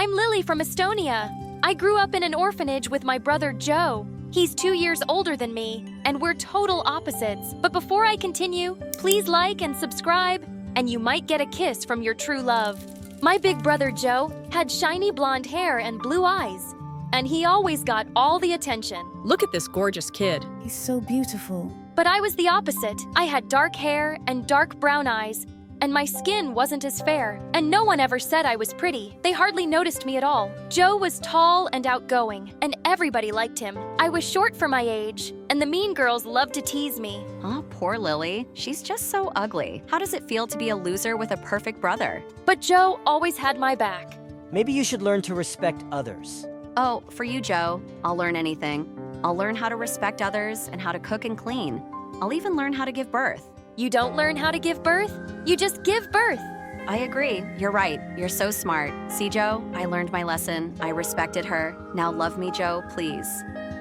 I'm Lily from Estonia. I grew up in an orphanage with my brother Joe. He's 2 years older than me, and we're total opposites. But before I continue, please like and subscribe, and you might get a kiss from your true love. My big brother Joe had shiny blonde hair and blue eyes, and he always got all the attention. Look at this gorgeous kid. He's so beautiful. But I was the opposite. I had dark hair and dark brown eyes, and my skin wasn't as fair, and no one ever said I was pretty. They hardly noticed me at all. Joe was tall and outgoing, and everybody liked him. I was short for my age, and the mean girls loved to tease me. Oh, poor Lily. She's just so ugly. How does it feel to be a loser with a perfect brother? But Joe always had my back. Maybe you should learn to respect others. Oh, for you, Joe, I'll learn anything. I'll learn how to respect others and how to cook and clean. I'll even learn how to give birth. You don't learn how to give birth? You just give birth. I agree. You're right. You're so smart. See, Joe? I learned my lesson. I respected her. Now love me, Joe, please.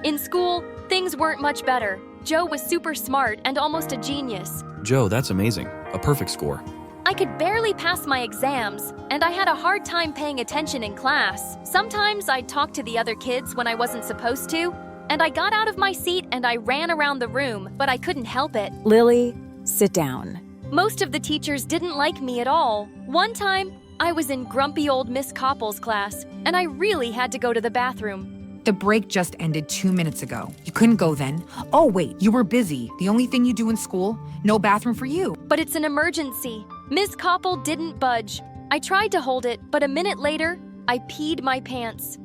In school, things weren't much better. Joe was super smart and almost a genius. Joe, that's amazing. A perfect score. I could barely pass my exams, and I had a hard time paying attention in class. Sometimes I'd talk to the other kids when I wasn't supposed to, and I got out of my seat and I ran around the room, but I couldn't help it. Lily, sit down. Most of the teachers didn't like me at all. One time, I was in grumpy old Miss Koppel's class, and I really had to go to the bathroom. The break just ended 2 minutes ago. You couldn't go then. Oh, wait, you were busy. The only thing you do in school? No bathroom for you. But it's an emergency. Miss Koppel didn't budge. I tried to hold it, but a minute later, I peed my pants.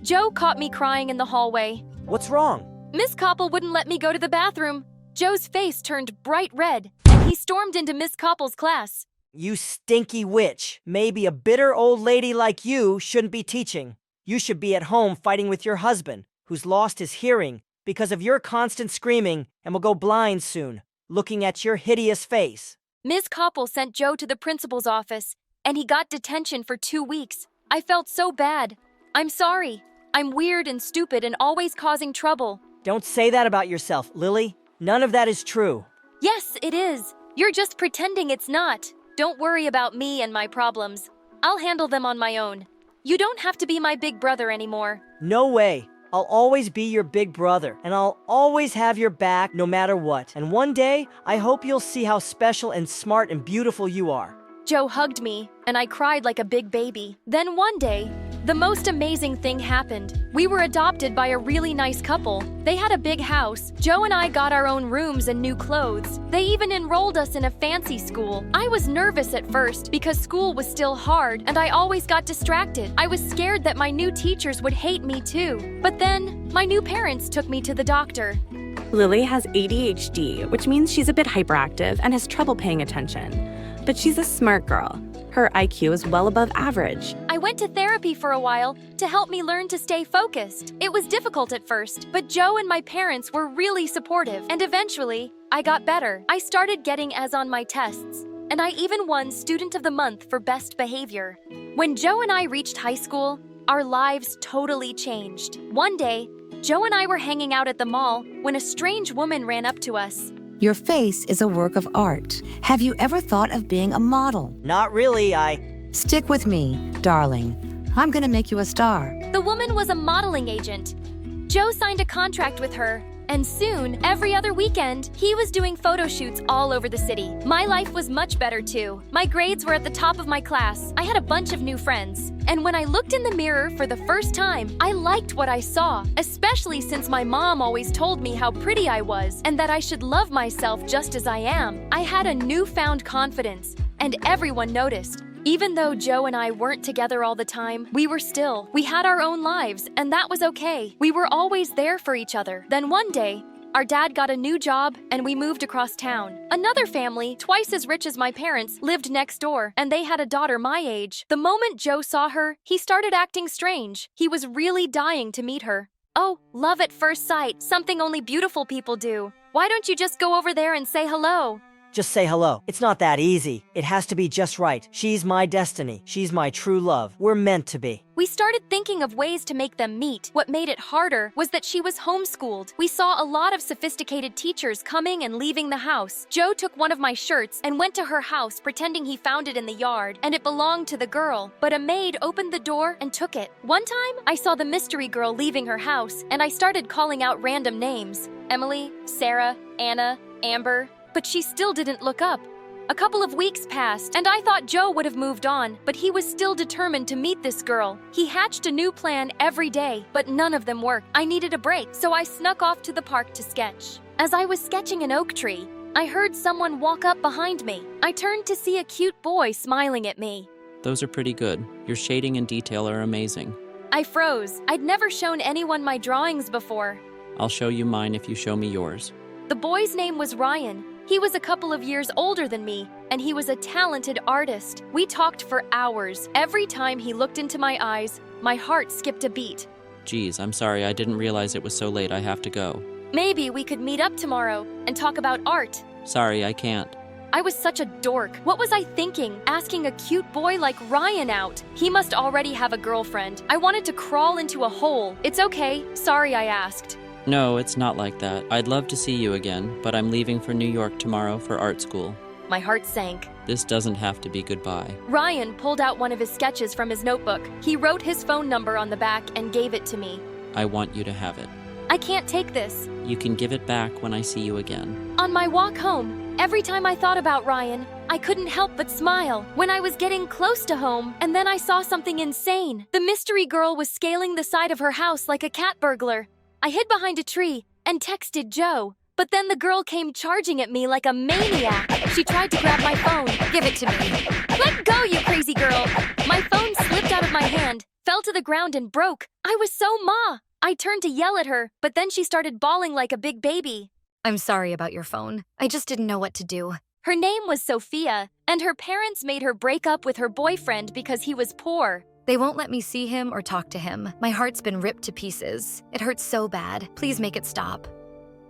Joe caught me crying in the hallway. What's wrong? Miss Koppel wouldn't let me go to the bathroom. Joe's face turned bright red, and he stormed into Miss Koppel's class. You stinky witch. Maybe a bitter old lady like you shouldn't be teaching. You should be at home fighting with your husband, who's lost his hearing because of your constant screaming and will go blind soon, looking at your hideous face. Miss Koppel sent Joe to the principal's office, and he got detention for 2 weeks. I felt so bad. I'm sorry. I'm weird and stupid and always causing trouble. Don't say that about yourself, Lily. None of that is true. Yes, it is. You're just pretending it's not. Don't worry about me and my problems. I'll handle them on my own. You don't have to be my big brother anymore. No way. I'll always be your big brother, and I'll always have your back no matter what. And one day, I hope you'll see how special and smart and beautiful you are. Joe hugged me, and I cried like a big baby. Then one day, the most amazing thing happened. We were adopted by a really nice couple. They had a big house. Joe and I got our own rooms and new clothes. They even enrolled us in a fancy school. I was nervous at first because school was still hard and I always got distracted. I was scared that my new teachers would hate me too. But then, my new parents took me to the doctor. Lily has ADHD, which means she's a bit hyperactive and has trouble paying attention. But she's a smart girl. Her IQ is well above average. I went to therapy for a while to help me learn to stay focused. It was difficult at first, but Joe and my parents were really supportive, and eventually, I got better. I started getting A's on my tests, and I even won Student of the Month for best behavior. When Joe and I reached high school, our lives totally changed. One day, Joe and I were hanging out at the mall when a strange woman ran up to us. Your face is a work of art. Have you ever thought of being a model? Not really, Stick with me, darling. I'm gonna make you a star. The woman was a modeling agent. Joe signed a contract with her, and soon, every other weekend, he was doing photo shoots all over the city. My life was much better too. My grades were at the top of my class. I had a bunch of new friends. And when I looked in the mirror for the first time, I liked what I saw, especially since my mom always told me how pretty I was and that I should love myself just as I am. I had a newfound confidence, and everyone noticed. Even though Joe and I weren't together all the time, we had our own lives, and that was okay. We were always there for each other. Then one day, our dad got a new job, and we moved across town. Another family, twice as rich as my parents, lived next door, and they had a daughter my age. The moment Joe saw her, he started acting strange. He was really dying to meet her. Oh, love at first sight, something only beautiful people do. Why don't you just go over there and say hello? Just say hello. It's not that easy. It has to be just right. She's my destiny. She's my true love. We're meant to be. We started thinking of ways to make them meet. What made it harder was that she was homeschooled. We saw a lot of sophisticated teachers coming and leaving the house. Joe took one of my shirts and went to her house pretending he found it in the yard and it belonged to the girl. But a maid opened the door and took it. One time, I saw the mystery girl leaving her house and I started calling out random names. Emily, Sarah, Anna, Amber. But she still didn't look up. A couple of weeks passed, and I thought Joe would have moved on, but he was still determined to meet this girl. He hatched a new plan every day, but none of them worked. I needed a break, so I snuck off to the park to sketch. As I was sketching an oak tree, I heard someone walk up behind me. I turned to see a cute boy smiling at me. Those are pretty good. Your shading and detail are amazing. I froze. I'd never shown anyone my drawings before. I'll show you mine if you show me yours. The boy's name was Ryan. He was a couple of years older than me, and he was a talented artist. We talked for hours. Every time he looked into my eyes, my heart skipped a beat. Geez, I'm sorry, I didn't realize it was so late. I have to go. Maybe we could meet up tomorrow and talk about art. Sorry, I can't. I was such a dork. What was I thinking, asking a cute boy like Ryan out? He must already have a girlfriend. I wanted to crawl into a hole. It's okay. Sorry I asked. No, it's not like that. I'd love to see you again, but I'm leaving for New York tomorrow for art school. My heart sank. This doesn't have to be goodbye. Ryan pulled out one of his sketches from his notebook. He wrote his phone number on the back and gave it to me. I want you to have it. I can't take this. You can give it back when I see you again. On my walk home, every time I thought about Ryan, I couldn't help but smile. When I was getting close to home, and then I saw something insane. The mystery girl was scaling the side of her house like a cat burglar. I hid behind a tree and texted Joe, but then the girl came charging at me like a maniac. She tried to grab my phone. Give it to me. Let go, you crazy girl. My phone slipped out of my hand, fell to the ground and broke. I was so ma. I turned to yell at her, but then she started bawling like a big baby. I'm sorry about your phone. I just didn't know what to do. Her name was Sophia, and her parents made her break up with her boyfriend because he was poor. They won't let me see him or talk to him. My heart's been ripped to pieces. It hurts so bad. Please make it stop.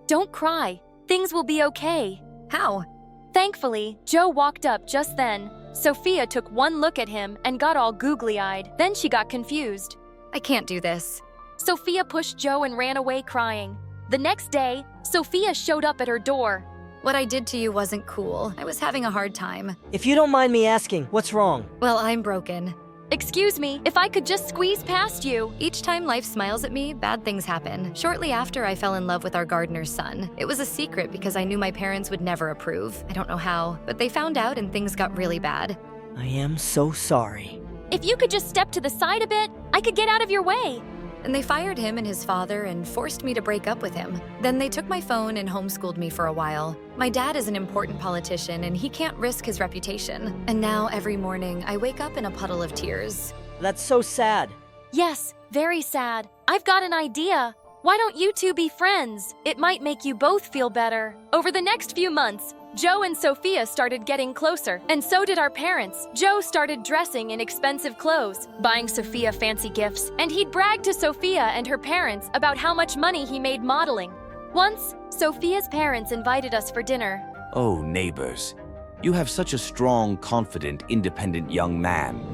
Don't cry. Things will be okay. How? Thankfully, Joe walked up just then. Sophia took one look at him and got all googly-eyed. Then she got confused. I can't do this. Sophia pushed Joe and ran away crying. The next day, Sophia showed up at her door. What I did to you wasn't cool. I was having a hard time. If you don't mind me asking, what's wrong? Well, I'm broken. Excuse me, if I could just squeeze past you. Each time life smiles at me, bad things happen. Shortly after, I fell in love with our gardener's son. It was a secret because I knew my parents would never approve. I don't know how, but they found out and things got really bad. I am so sorry. If you could just step to the side a bit, I could get out of your way. And they fired him and his father and forced me to break up with him. Then they took my phone and homeschooled me for a while. My dad is an important politician and he can't risk his reputation. And now every morning I wake up in a puddle of tears. That's so sad. Yes, very sad. I've got an idea. Why don't you two be friends? It might make you both feel better. Over the next few months, Joe and Sophia started getting closer, and so did our parents. Joe started dressing in expensive clothes, buying Sophia fancy gifts, and he'd brag to Sophia and her parents about how much money he made modeling. Once, Sophia's parents invited us for dinner. Oh, neighbors, you have such a strong, confident, independent young man.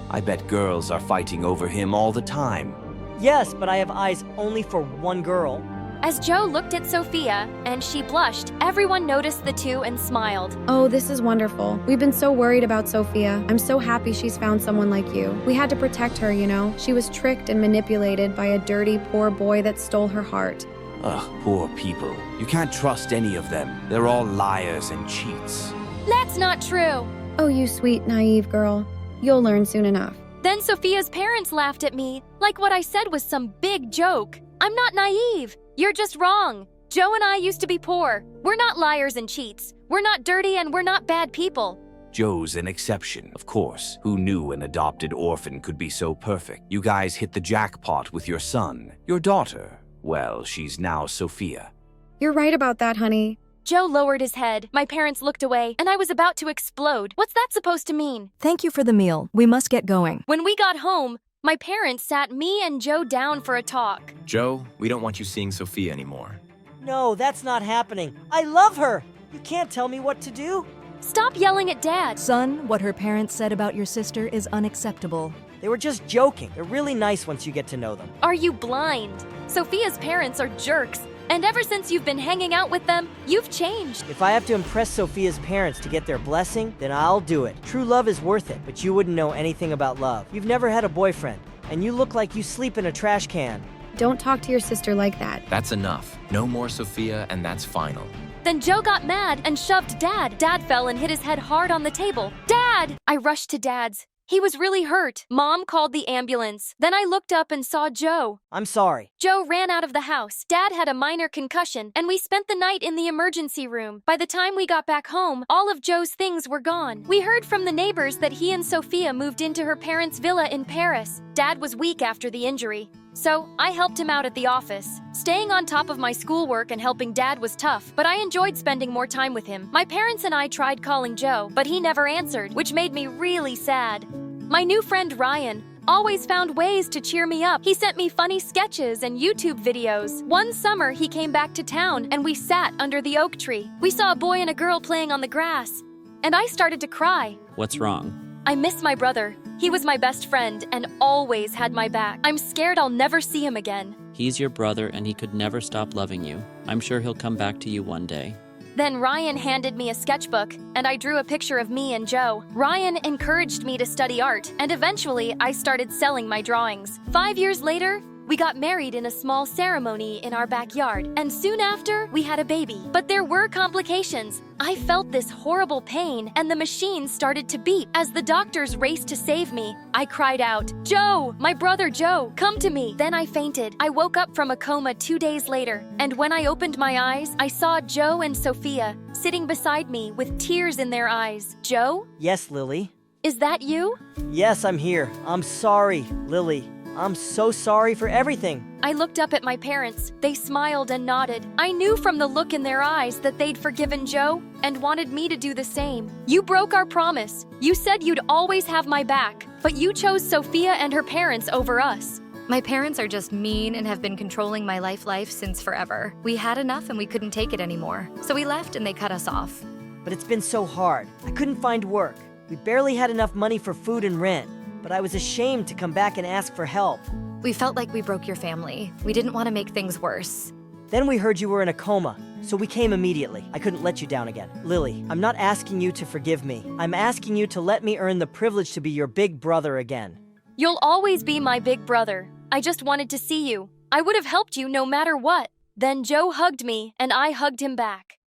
I bet girls are fighting over him all the time. Yes, but I have eyes only for one girl. As Joe looked at Sophia, and she blushed, everyone noticed the two and smiled. Oh, this is wonderful. We've been so worried about Sophia. I'm so happy she's found someone like you. We had to protect her, you know. She was tricked and manipulated by a dirty, poor boy that stole her heart. Ugh, poor people. You can't trust any of them. They're all liars and cheats. That's not true. Oh, you sweet, naive girl. You'll learn soon enough. Then Sophia's parents laughed at me, like what I said was some big joke. I'm not naive. You're just wrong. Joe and I used to be poor. We're not liars and cheats. We're not dirty and we're not bad people. Joe's an exception, of course. Who knew an adopted orphan could be so perfect? You guys hit the jackpot with your son. Your daughter, well, she's now Sophia. You're right about that, honey. Joe lowered his head. My parents looked away, and I was about to explode. What's that supposed to mean? Thank you for the meal. We must get going. When we got home, my parents sat me and Joe down for a talk. Joe, we don't want you seeing Sophia anymore. No, that's not happening. I love her. You can't tell me what to do. Stop yelling at Dad. Son, what her parents said about your sister is unacceptable. They were just joking. They're really nice once you get to know them. Are you blind? Sophia's parents are jerks. And ever since you've been hanging out with them, you've changed. If I have to impress Sophia's parents to get their blessing, then I'll do it. True love is worth it, but you wouldn't know anything about love. You've never had a boyfriend, and you look like you sleep in a trash can. Don't talk to your sister like that. That's enough. No more Sophia, and that's final. Then Joe got mad and shoved Dad. Dad fell and hit his head hard on the table. Dad! I rushed to Dad's. He was really hurt. Mom called the ambulance. Then I looked up and saw Joe. I'm sorry. Joe ran out of the house. Dad had a minor concussion, and we spent the night in the emergency room. By the time we got back home, all of Joe's things were gone. We heard from the neighbors that he and Sophia moved into her parents' villa in Paris. Dad was weak after the injury, so I helped him out at the office. Staying on top of my schoolwork and helping Dad was tough, but I enjoyed spending more time with him. My parents and I tried calling Joe, but he never answered, which made me really sad. My new friend Ryan always found ways to cheer me up. He sent me funny sketches and YouTube videos. One summer, he came back to town and we sat under the oak tree. We saw a boy and a girl playing on the grass, and I started to cry. What's wrong? I miss my brother. He was my best friend and always had my back. I'm scared I'll never see him again. He's your brother and he could never stop loving you. I'm sure he'll come back to you one day. Then Ryan handed me a sketchbook, and I drew a picture of me and Joe. Ryan encouraged me to study art, and eventually I started selling my drawings. 5 years later, we got married in a small ceremony in our backyard, and soon after, we had a baby. But there were complications. I felt this horrible pain, and the machine started to beep. As the doctors raced to save me, I cried out, "Joe, my brother Joe, come to me." Then I fainted. I woke up from a coma 2 days later, and when I opened my eyes, I saw Joe and Sophia sitting beside me with tears in their eyes. Joe? Yes, Lily. Is that you? Yes, I'm here. I'm sorry, Lily. I'm so sorry for everything. I looked up at my parents. They smiled and nodded. I knew from the look in their eyes that they'd forgiven Joe and wanted me to do the same. You broke our promise. You said you'd always have my back, but you chose Sophia and her parents over us. My parents are just mean and have been controlling my life since forever. We had enough and we couldn't take it anymore. So we left and they cut us off. But it's been so hard. I couldn't find work. We barely had enough money for food and rent. But I was ashamed to come back and ask for help. We felt like we broke your family. We didn't want to make things worse. Then we heard you were in a coma, so we came immediately. I couldn't let you down again. Lily, I'm not asking you to forgive me. I'm asking you to let me earn the privilege to be your big brother again. You'll always be my big brother. I just wanted to see you. I would have helped you no matter what. Then Joe hugged me, and I hugged him back.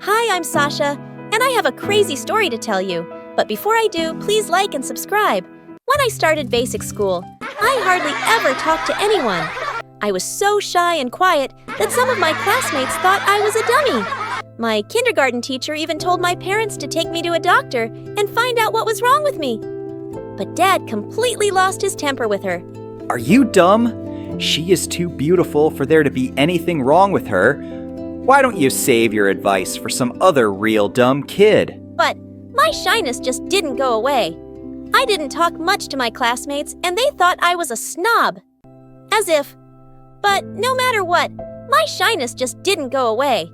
Hi, I'm Sasha. And I have a crazy story to tell you. But before I do, please like and subscribe. When I started basic school, I hardly ever talked to anyone. I was so shy and quiet that some of my classmates thought I was a dummy. My kindergarten teacher even told my parents to take me to a doctor and find out what was wrong with me. But Dad completely lost his temper with her. Are you dumb? She is too beautiful for there to be anything wrong with her. Why don't you save your advice for some other real dumb kid? But my shyness just didn't go away. I didn't talk much to my classmates, and they thought I was a snob. As if. But no matter what, my shyness just didn't go away.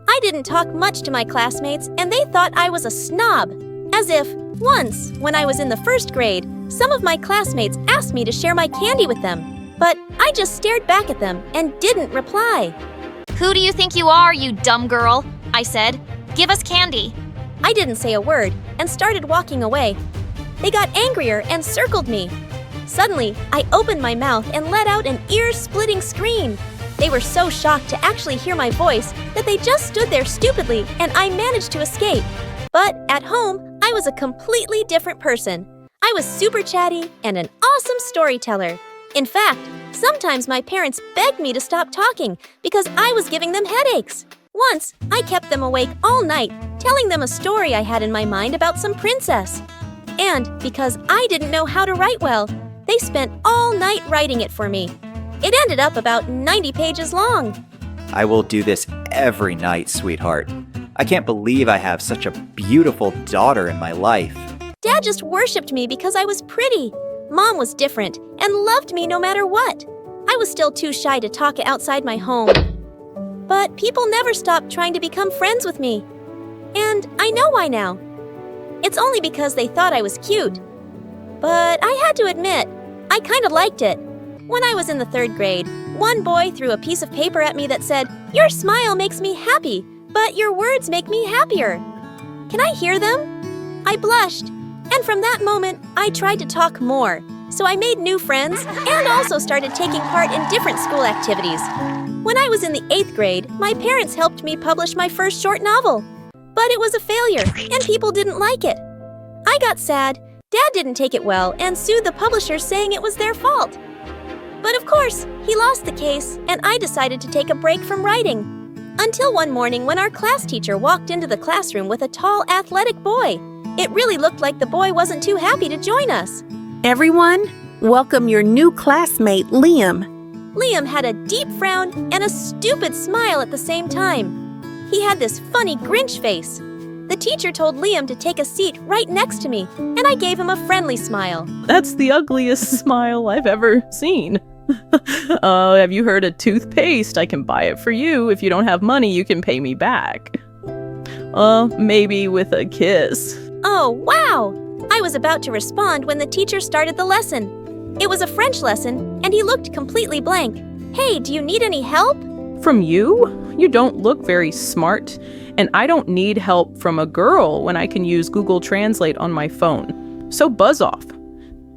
I didn't talk much to my classmates, and they thought I was a snob. As if, once, when I was in the 1st grade, some of my classmates asked me to share my candy with them. But I just stared back at them and didn't reply. "Who do you think you are, you dumb girl?" I said. "Give us candy." I didn't say a word and started walking away. They got angrier and circled me. Suddenly, I opened my mouth and let out an ear-splitting scream. They were so shocked to actually hear my voice that they just stood there stupidly, and I managed to escape. But at home, I was a completely different person. I was super chatty and an awesome storyteller. In fact, sometimes my parents begged me to stop talking because I was giving them headaches. Once, I kept them awake all night, telling them a story I had in my mind about some princess. And because I didn't know how to write well, they spent all night writing it for me. It ended up about 90 pages long. I will do this every night, sweetheart. I can't believe I have such a beautiful daughter in my life. Dad just worshipped me because I was pretty. Mom was different and loved me no matter what. I was still too shy to talk outside my home. but people never stopped trying to become friends with me. And I know why now. It's only because they thought I was cute. But I had to admit, I kind of liked it. When I was in the 3rd grade, one boy threw a piece of paper at me that said, "Your smile makes me happy, but your words make me happier." Can I hear them? I blushed, and from that moment, I tried to talk more. So I made new friends and also started taking part in different school activities. When I was in the 8th grade, my parents helped me publish my first short novel. But it was a failure, and people didn't like it. I got sad, Dad didn't take it well, and sued the publisher saying it was their fault. But of course, he lost the case, and I decided to take a break from writing. Until one morning when our class teacher walked into the classroom with a tall, athletic boy. It really looked like the boy wasn't too happy to join us. Everyone, welcome your new classmate, Liam. Liam had a deep frown and a stupid smile at the same time. He had this funny Grinch face. The teacher told Liam to take a seat right next to me, and I gave him a friendly smile. That's the ugliest smile I've ever seen. Have you heard of toothpaste? I can buy it for you. If you don't have money, you can pay me back. Maybe with a kiss. Oh, wow! I was about to respond when the teacher started the lesson. It was a French lesson, and he looked completely blank. Hey, do you need any help? From you? You don't look very smart, and I don't need help from a girl when I can use Google Translate on my phone. So buzz off.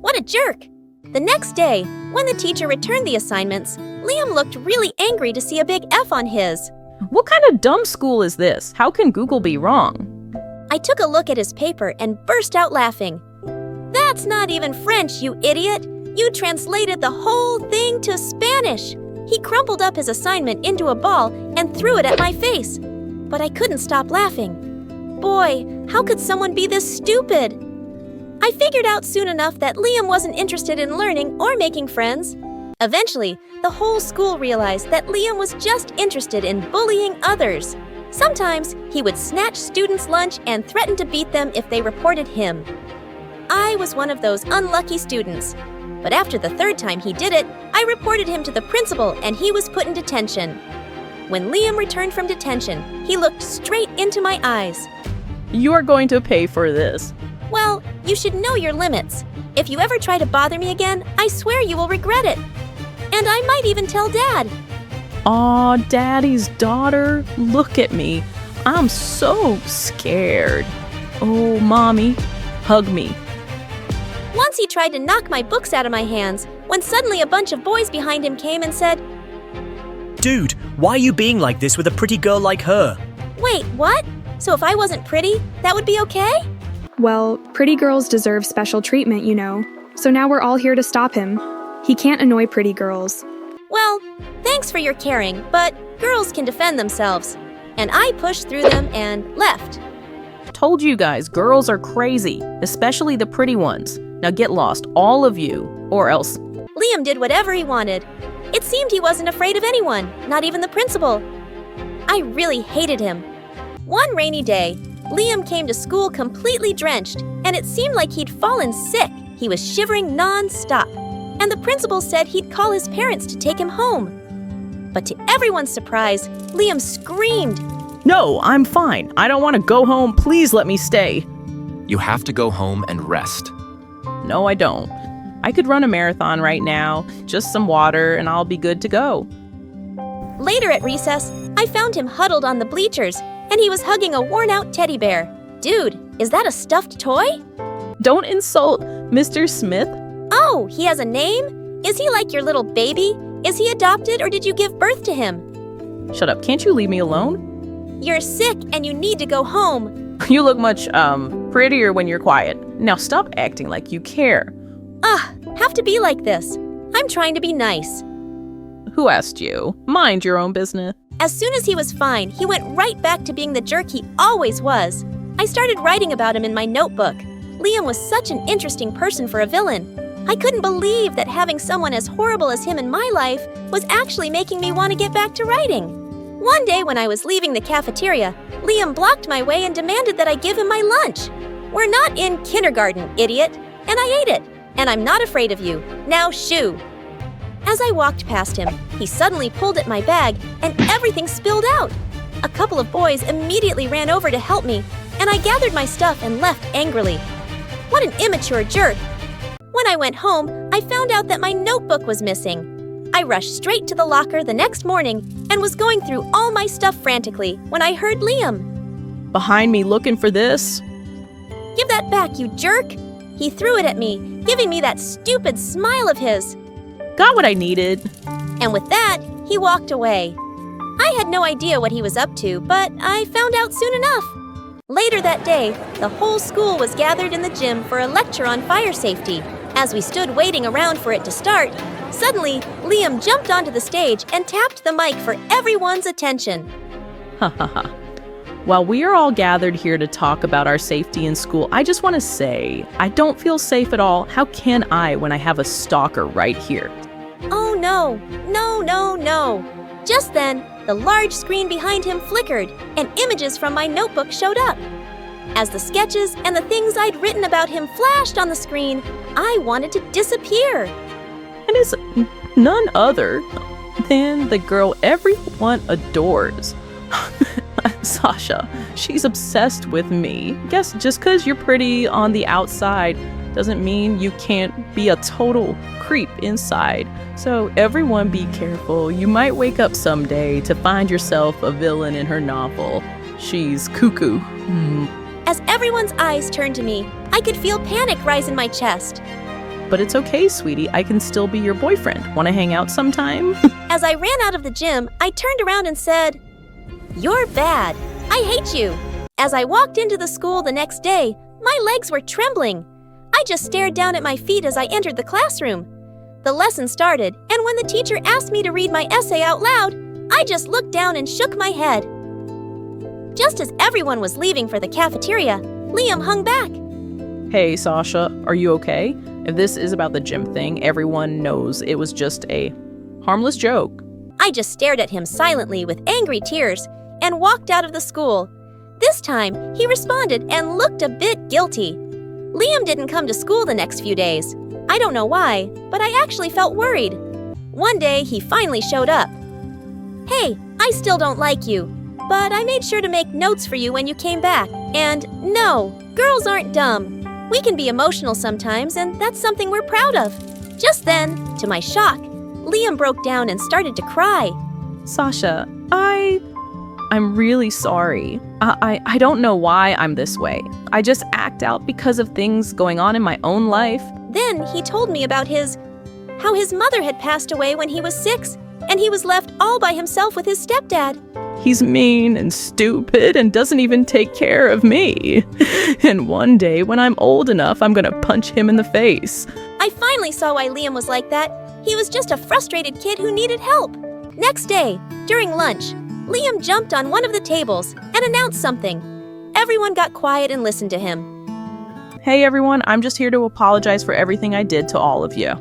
What a jerk! The next day, when the teacher returned the assignments, Liam looked really angry to see a big F on his. What kind of dumb school is this? How can Google be wrong? I took a look at his paper and burst out laughing. That's not even French, you idiot! You translated the whole thing to Spanish! He crumpled up his assignment into a ball and threw it at my face. But I couldn't stop laughing. Boy, how could someone be this stupid? I figured out soon enough that Liam wasn't interested in learning or making friends. Eventually, the whole school realized that Liam was just interested in bullying others. Sometimes, he would snatch students' lunch and threaten to beat them if they reported him. I was one of those unlucky students. But after the 3rd time he did it, I reported him to the principal and he was put in detention. When Liam returned from detention, he looked straight into my eyes. You are going to pay for this. Well, you should know your limits. If you ever try to bother me again, I swear you will regret it. And I might even tell Dad. Aw, Daddy's daughter, look at me. I'm so scared. Oh, Mommy, hug me. Once he tried to knock my books out of my hands, when suddenly a bunch of boys behind him came and said, "Dude, why are you being like this with a pretty girl like her?" Wait, what? So if I wasn't pretty, that would be okay? Well, pretty girls deserve special treatment, you know. So now we're all here to stop him. He can't annoy pretty girls. Well, thanks for your caring, but girls can defend themselves. And I pushed through them and left. Told you guys, girls are crazy, especially the pretty ones. Now get lost, all of you, or else. Liam did whatever he wanted. It seemed he wasn't afraid of anyone, not even the principal. I really hated him. One rainy day, Liam came to school completely drenched, and it seemed like he'd fallen sick. He was shivering non-stop, and the principal said he'd call his parents to take him home. But to everyone's surprise, Liam screamed, "No, I'm fine. I don't want to go home. Please let me stay." You have to go home and rest. No, I don't. I could run a marathon right now, just some water, and I'll be good to go. Later at recess, I found him huddled on the bleachers, and he was hugging a worn-out teddy bear. Dude, is that a stuffed toy? Don't insult Mr. Smith. Oh, he has a name? Is he like your little baby? Is he adopted or did you give birth to him? Shut up, can't you leave me alone? You're sick and you need to go home. You look much, prettier when you're quiet. Now stop acting like you care. Have to be like this. I'm trying to be nice. Who asked you? Mind your own business. As soon as he was fine, he went right back to being the jerk he always was. I started writing about him in my notebook. Liam was such an interesting person for a villain. I couldn't believe that having someone as horrible as him in my life was actually making me want to get back to writing. One day when I was leaving the cafeteria, Liam blocked my way and demanded that I give him my lunch. We're not in kindergarten, idiot. And I ate it. And I'm not afraid of you. Now shoo. As I walked past him, he suddenly pulled at my bag and everything spilled out. A couple of boys immediately ran over to help me, and I gathered my stuff and left angrily. What an immature jerk! When I went home, I found out that my notebook was missing. I rushed straight to the locker the next morning and was going through all my stuff frantically when I heard Liam. Behind me looking for this? Give that back, you jerk! He threw it at me, giving me that stupid smile of his. Got what I needed. And with that, he walked away. I had no idea what he was up to, but I found out soon enough. Later that day, the whole school was gathered in the gym for a lecture on fire safety. As we stood waiting around for it to start, suddenly, Liam jumped onto the stage and tapped the mic for everyone's attention. Ha ha ha. While we are all gathered here to talk about our safety in school, I just want to say, I don't feel safe at all. How can I when I have a stalker right here? Oh no, no, no, no. Just then, the large screen behind him flickered and images from my notebook showed up. As the sketches and the things I'd written about him flashed on the screen, I wanted to disappear. And it's none other than the girl everyone adores. Sasha, she's obsessed with me. Guess just because you're pretty on the outside doesn't mean you can't be a total creep inside. So everyone be careful. You might wake up someday to find yourself a villain in her novel. She's cuckoo. As everyone's eyes turned to me, I could feel panic rise in my chest. But it's okay, sweetie. I can still be your boyfriend. Want to hang out sometime? As I ran out of the gym, I turned around and said, "You're bad. I hate you." As I walked into the school the next day, my legs were trembling. I just stared down at my feet as I entered the classroom. The lesson started, and when the teacher asked me to read my essay out loud, I just looked down and shook my head. Just as everyone was leaving for the cafeteria, Liam hung back. Hey, Sasha, are you okay? If this is about the gym thing, everyone knows it was just a harmless joke. I just stared at him silently with angry tears and walked out of the school. This time, he responded and looked a bit guilty. Liam didn't come to school the next few days. I don't know why, but I actually felt worried. One day, he finally showed up. "Hey, I still don't like you, but I made sure to make notes for you when you came back. And no, girls aren't dumb. We can be emotional sometimes, and that's something we're proud of." Just then, to my shock, Liam broke down and started to cry. Sasha, I'm really sorry. I don't know why I'm this way. I just act out because of things going on in my own life. Then he told me about how his mother had passed away when he was 6, and he was left all by himself with his stepdad. He's mean and stupid and doesn't even take care of me. And one day, when I'm old enough, I'm gonna punch him in the face. I finally saw why Liam was like that. He was just a frustrated kid who needed help. Next day, during lunch, Liam jumped on one of the tables and announced something. Everyone got quiet and listened to him. Hey everyone, I'm just here to apologize for everything I did to all of you.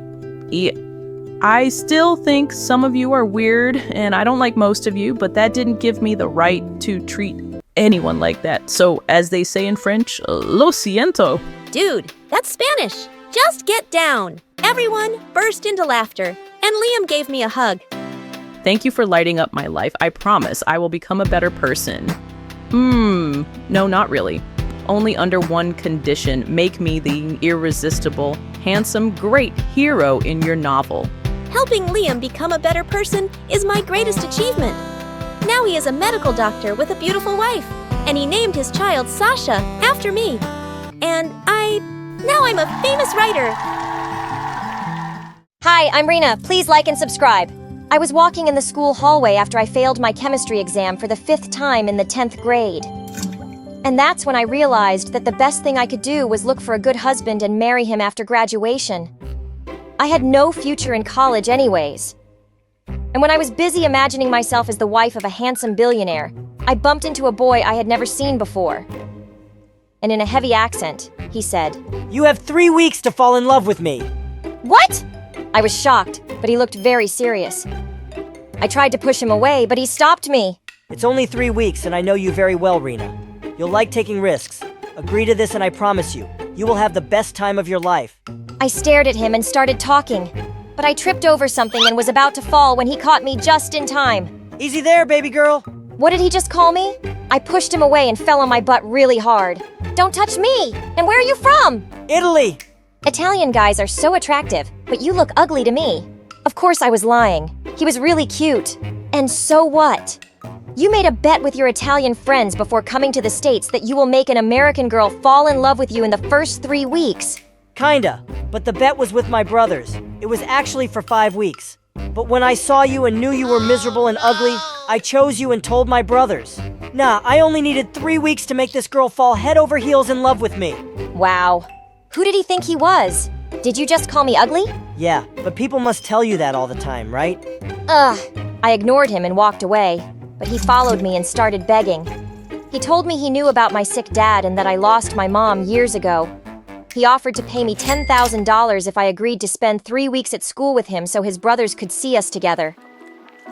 I still think some of you are weird, and I don't like most of you, but that didn't give me the right to treat anyone like that. So, as they say in French, lo siento. Dude, that's Spanish. Just get down. Everyone burst into laughter, and Liam gave me a hug. Thank you for lighting up my life. I promise I will become a better person. No, not really. Only under one condition: make me the irresistible, handsome, great hero in your novel. Helping Liam become a better person is my greatest achievement. Now he is a medical doctor with a beautiful wife, and he named his child Sasha after me. And now I'm a famous writer. Hi, I'm Reena. Please like and subscribe. I was walking in the school hallway after I failed my chemistry exam for the 5th time in the 10th grade. And that's when I realized that the best thing I could do was look for a good husband and marry him after graduation. I had no future in college anyways. And when I was busy imagining myself as the wife of a handsome billionaire, I bumped into a boy I had never seen before. And in a heavy accent, he said, "You have 3 weeks to fall in love with me." "What?" I was shocked, but he looked very serious. I tried to push him away, but he stopped me. "It's only 3 weeks, and I know you very well, Reena. You'll like taking risks. Agree to this and I promise you, you will have the best time of your life." I stared at him and started talking. but I tripped over something and was about to fall when he caught me just in time. Easy there, baby girl. What did he just call me? I pushed him away and fell on my butt really hard. Don't touch me! And where are you from? Italy! Italian guys are so attractive, but you look ugly to me. Of course I was lying. He was really cute. And so what? You made a bet with your Italian friends before coming to the States that you will make an American girl fall in love with you in the first 3 weeks. Kinda, but the bet was with my brothers. It was actually for 5 weeks. But when I saw you and knew you were miserable and ugly, I chose you and told my brothers. Nah, I only needed 3 weeks to make this girl fall head over heels in love with me. Wow. Who did he think he was? Did you just call me ugly? Yeah, but people must tell you that all the time, right? Ugh. I ignored him and walked away, but he followed me and started begging. He told me he knew about my sick dad and that I lost my mom years ago. He offered to pay me $10,000 if I agreed to spend 3 weeks at school with him so his brothers could see us together.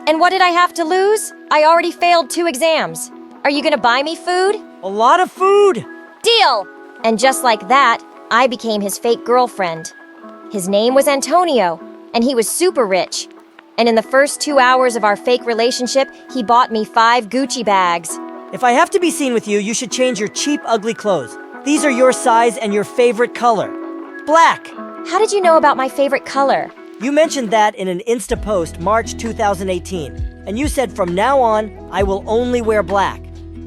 And what did I have to lose? I already failed 2 exams. Are you gonna buy me food? A lot of food! Deal! And just like that, I became his fake girlfriend. His name was Antonio, and he was super rich. And in the first 2 hours of our fake relationship, he bought me 5 Gucci bags. If I have to be seen with you, you should change your cheap, ugly clothes. These are your size and your favorite color. Black! How did you know about my favorite color? You mentioned that in an Insta post March 2018, and you said from now on, I will only wear black.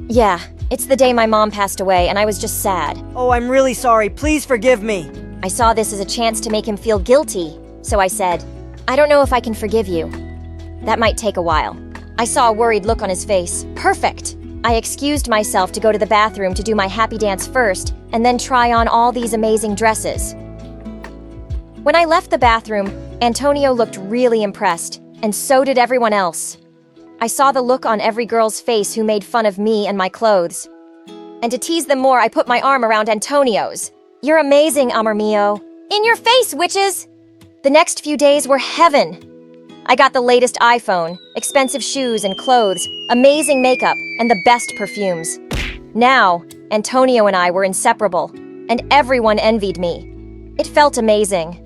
Yeah, it's the day my mom passed away, and I was just sad. Oh, I'm really sorry. Please forgive me. I saw this as a chance to make him feel guilty, so I said, I don't know if I can forgive you. That might take a while. I saw a worried look on his face. Perfect! I excused myself to go to the bathroom to do my happy dance first, and then try on all these amazing dresses. When I left the bathroom, Antonio looked really impressed, and so did everyone else. I saw the look on every girl's face who made fun of me and my clothes. And to tease them more, I put my arm around Antonio's. You're amazing, amor mio. In your face, witches! The next few days were heaven. I got the latest iPhone, expensive shoes and clothes, amazing makeup, and the best perfumes. Now, Antonio and I were inseparable, and everyone envied me. It felt amazing.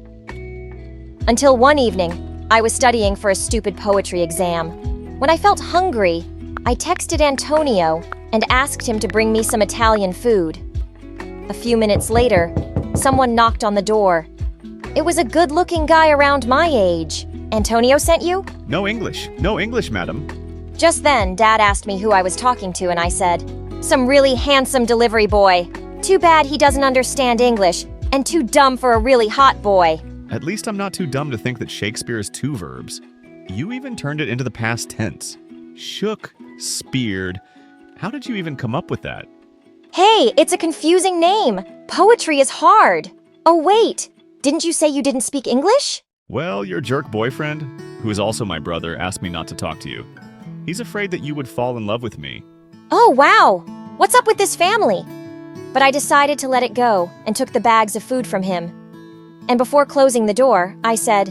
Until one evening, I was studying for a stupid poetry exam. When I felt hungry, I texted Antonio and asked him to bring me some Italian food. A few minutes later, someone knocked on the door. It was a good-looking guy around my age. Antonio sent you? No English, madam. Just then, Dad asked me who I was talking to, and I said, some really handsome delivery boy. Too bad he doesn't understand English, and too dumb for a really hot boy. At least I'm not too dumb to think that Shakespeare is 2 verbs. You even turned it into the past tense. Shook, speared. How did you even come up with that? Hey, it's a confusing name. Poetry is hard. Oh, wait. Didn't you say you didn't speak English? Well, your jerk boyfriend, who is also my brother, asked me not to talk to you. He's afraid that you would fall in love with me. Oh, wow. What's up with this family? But I decided to let it go and took the bags of food from him. And before closing the door, I said,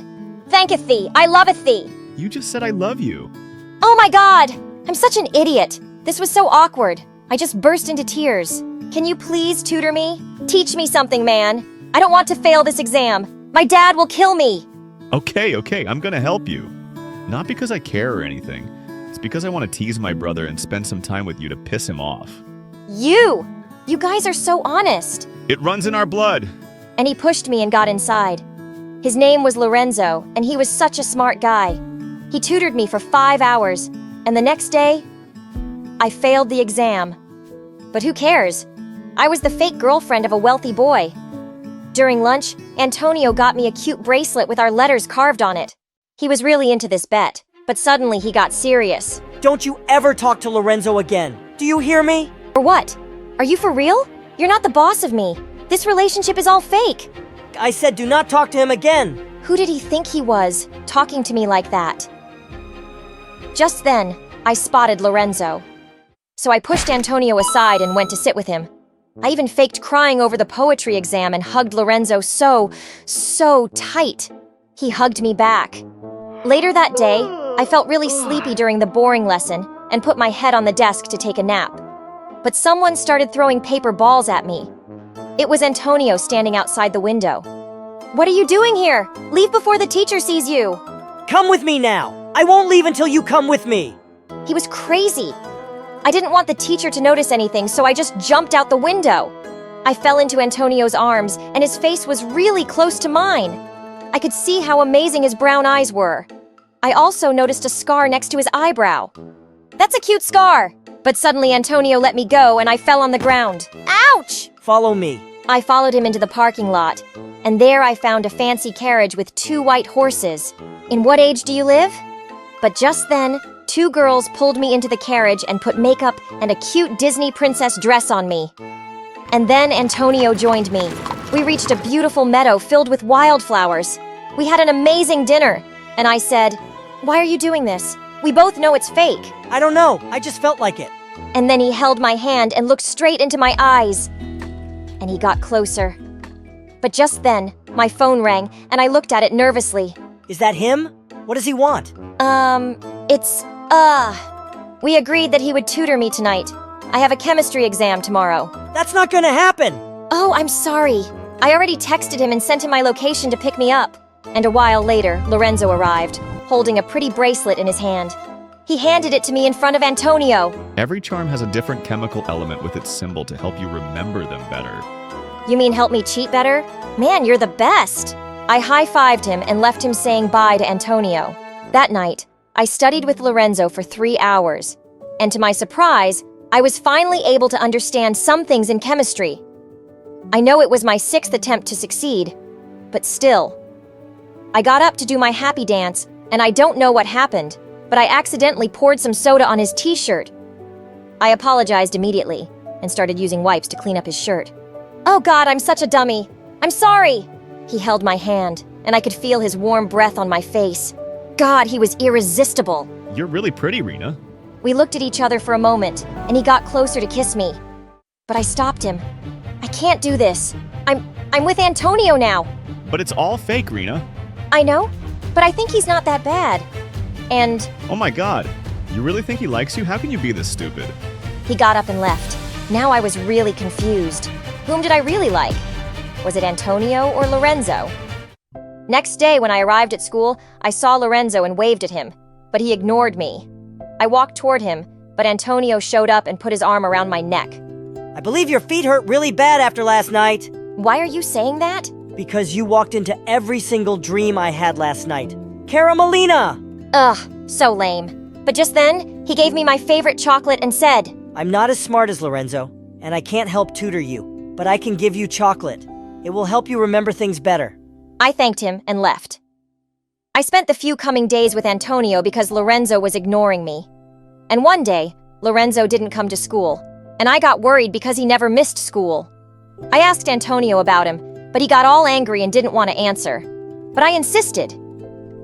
Thanketh thee, I loveth thee. You just said I love you. Oh my God! I'm such an idiot. This was so awkward. I just burst into tears. Can you please tutor me? Teach me something, man. I don't want to fail this exam. My dad will kill me. Okay, I'm gonna help you. Not because I care or anything. It's because I want to tease my brother and spend some time with you to piss him off. You guys are so honest. It runs in our blood. And he pushed me and got inside. His name was Lorenzo, and he was such a smart guy. He tutored me for 5 hours, and the next day, I failed the exam. But who cares? I was the fake girlfriend of a wealthy boy. During lunch, Antonio got me a cute bracelet with our letters carved on it. He was really into this bet, but suddenly he got serious. Don't you ever talk to Lorenzo again. Do you hear me? Or what? Are you for real? You're not the boss of me. This relationship is all fake. I said do not talk to him again. Who did he think he was, talking to me like that? Just then, I spotted Lorenzo. So I pushed Antonio aside and went to sit with him. I even faked crying over the poetry exam and hugged Lorenzo so tight. He hugged me back. Later that day, I felt really sleepy during the boring lesson and put my head on the desk to take a nap. But someone started throwing paper balls at me. It was Antonio standing outside the window. What are you doing here? Leave before the teacher sees you. Come with me now. I won't leave until you come with me. He was crazy. I didn't want the teacher to notice anything, so I just jumped out the window. I fell into Antonio's arms, and his face was really close to mine. I could see how amazing his brown eyes were. I also noticed a scar next to his eyebrow. That's a cute scar. But suddenly Antonio let me go, and I fell on the ground. Ouch! Follow me. I followed him into the parking lot, and there I found a fancy carriage with 2 white horses. In what age do you live? But just then, 2 girls pulled me into the carriage and put makeup and a cute Disney princess dress on me. And then Antonio joined me. We reached a beautiful meadow filled with wildflowers. We had an amazing dinner, and I said, "Why are you doing this? We both know it's fake." I don't know, I just felt like it. And then he held my hand and looked straight into my eyes. And he got closer. But just then, my phone rang, and I looked at it nervously. Is that him? What does he want? We agreed that he would tutor me tonight. I have a chemistry exam tomorrow. That's not gonna happen! Oh, I'm sorry. I already texted him and sent him my location to pick me up. And a while later, Lorenzo arrived, holding a pretty bracelet in his hand. He handed it to me in front of Antonio. Every charm has a different chemical element with its symbol to help you remember them better. You mean help me cheat better? Man, you're the best! I high-fived him and left him saying bye to Antonio. That night, I studied with Lorenzo for 3 hours. And to my surprise, I was finally able to understand some things in chemistry. I know it was my 6th attempt to succeed, but still. I got up to do my happy dance, and I don't know what happened, but I accidentally poured some soda on his t-shirt. I apologized immediately and started using wipes to clean up his shirt. Oh God, I'm such a dummy. I'm sorry. He held my hand, and I could feel his warm breath on my face. God, he was irresistible. You're really pretty, Reena. We looked at each other for a moment, and he got closer to kiss me. But I stopped him. I can't do this. I'm with Antonio now. But it's all fake, Reena. I know, but I think he's not that bad. And... Oh my God. You really think he likes you? How can you be this stupid? He got up and left. Now I was really confused. Whom did I really like? Was it Antonio or Lorenzo? Next day, when I arrived at school, I saw Lorenzo and waved at him, but he ignored me. I walked toward him, but Antonio showed up and put his arm around my neck. I believe your feet hurt really bad after last night. Why are you saying that? Because you walked into every single dream I had last night. Caramelina! Ugh, so lame. But just then, he gave me my favorite chocolate and said, I'm not as smart as Lorenzo, and I can't help tutor you, but I can give you chocolate. It will help you remember things better. I thanked him and left. I spent the few coming days with Antonio because Lorenzo was ignoring me. And one day, Lorenzo didn't come to school, and I got worried because he never missed school. I asked Antonio about him, but he got all angry and didn't want to answer. But I insisted.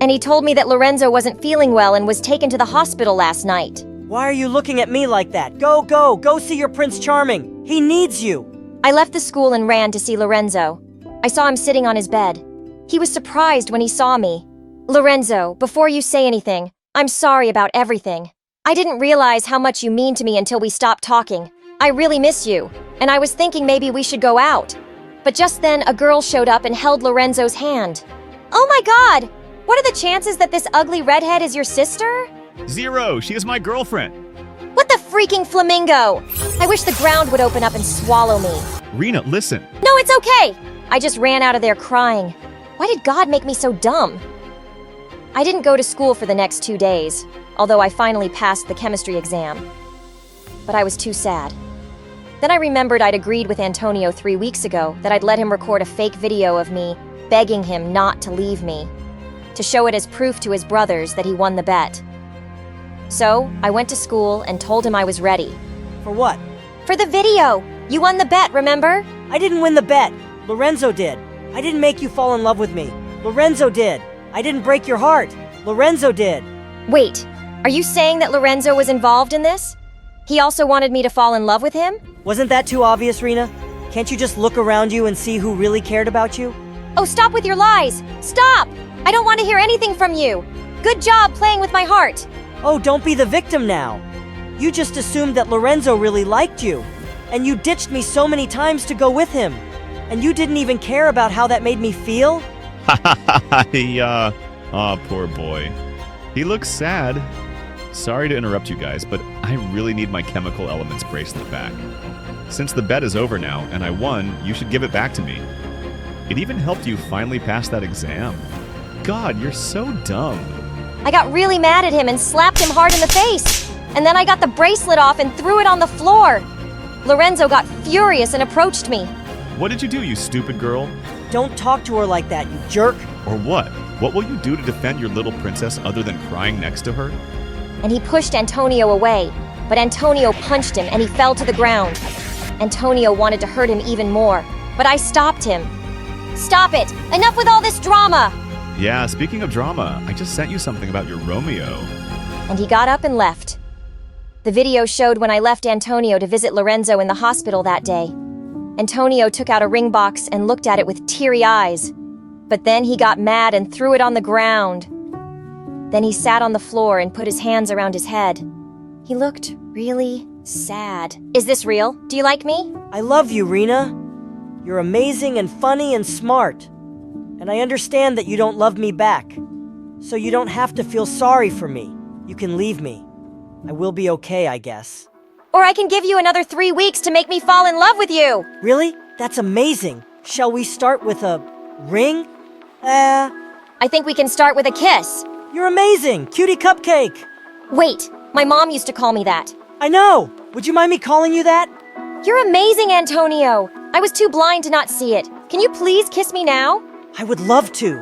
And he told me that Lorenzo wasn't feeling well and was taken to the hospital last night. Why are you looking at me like that? Go see your Prince Charming. He needs you. I left the school and ran to see Lorenzo. I saw him sitting on his bed. He was surprised when he saw me. Lorenzo, before you say anything, I'm sorry about everything. I didn't realize how much you mean to me until we stopped talking. I really miss you, and I was thinking maybe we should go out. But just then, a girl showed up and held Lorenzo's hand. Oh my God! What are the chances that this ugly redhead is your sister? 0, she is my girlfriend. What the freaking flamingo? I wish the ground would open up and swallow me. Reena, listen. No, it's okay! I just ran out of there crying. Why did God make me so dumb? I didn't go to school for the next 2 days, although I finally passed the chemistry exam. But I was too sad. Then I remembered I'd agreed with Antonio 3 weeks ago that I'd let him record a fake video of me begging him not to leave me, to show it as proof to his brothers that he won the bet. So, I went to school and told him I was ready. For what? For the video! You won the bet, remember? I didn't win the bet. Lorenzo did. I didn't make you fall in love with me. Lorenzo did. I didn't break your heart. Lorenzo did. Wait, are you saying that Lorenzo was involved in this? He also wanted me to fall in love with him? Wasn't that too obvious, Reena? Can't you just look around you and see who really cared about you? Oh, stop with your lies! Stop! I don't want to hear anything from you! Good job playing with my heart! Oh, don't be the victim now. You just assumed that Lorenzo really liked you. And you ditched me so many times to go with him. And you didn't even care about how that made me feel? Poor boy. He looks sad. Sorry to interrupt you guys, but I really need my chemical elements bracelet back. Since the bet is over now, and I won, you should give it back to me. It even helped you finally pass that exam. God, you're so dumb. I got really mad at him and slapped him hard in the face. And then I got the bracelet off and threw it on the floor. Lorenzo got furious and approached me. What did you do, you stupid girl? Don't talk to her like that, you jerk. Or what? What will you do to defend your little princess other than crying next to her? And he pushed Antonio away, but Antonio punched him and he fell to the ground. Antonio wanted to hurt him even more, but I stopped him. Stop it! Enough with all this drama! Yeah, speaking of drama, I just sent you something about your Romeo. And he got up and left. The video showed when I left Antonio to visit Lorenzo in the hospital that day. Antonio took out a ring box and looked at it with teary eyes. But then he got mad and threw it on the ground. Then he sat on the floor and put his hands around his head. He looked really sad. Is this real? Do you like me? I love you, Reena. You're amazing and funny and smart. And I understand that you don't love me back. So you don't have to feel sorry for me. You can leave me. I will be okay, I guess. Or I can give you another 3 weeks to make me fall in love with you. Really? That's amazing. Shall we start with a ring? I think we can start with a kiss. You're amazing! Cutie cupcake! Wait, my mom used to call me that. I know! Would you mind me calling you that? You're amazing, Antonio! I was too blind to not see it. Can you please kiss me now? I would love to.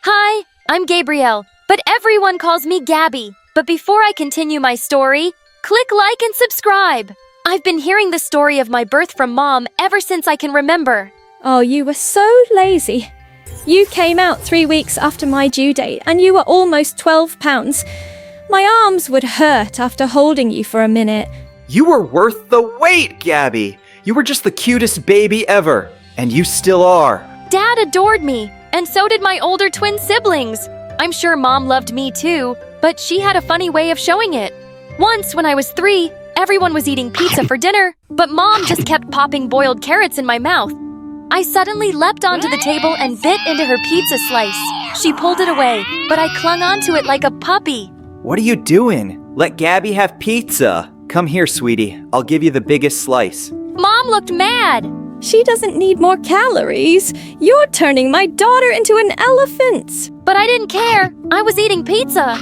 Hi, I'm Gabrielle, but everyone calls me Gabby. But before I continue my story, click like and subscribe. I've been hearing the story of my birth from Mom ever since I can remember. Oh, you were so lazy. You came out 3 weeks after my due date, and you were almost 12 pounds. My arms would hurt after holding you for a minute. You were worth the wait, Gabby. You were just the cutest baby ever, and you still are. Dad adored me, and so did my older twin siblings. I'm sure Mom loved me too, but she had a funny way of showing it. Once, when I was 3, everyone was eating pizza for dinner, but Mom just kept popping boiled carrots in my mouth. I suddenly leapt onto the table and bit into her pizza slice. She pulled it away, but I clung onto it like a puppy. What are you doing? Let Gabby have pizza. Come here, sweetie. I'll give you the biggest slice. Mom looked mad. She doesn't need more calories. You're turning my daughter into an elephant. But I didn't care. I was eating pizza.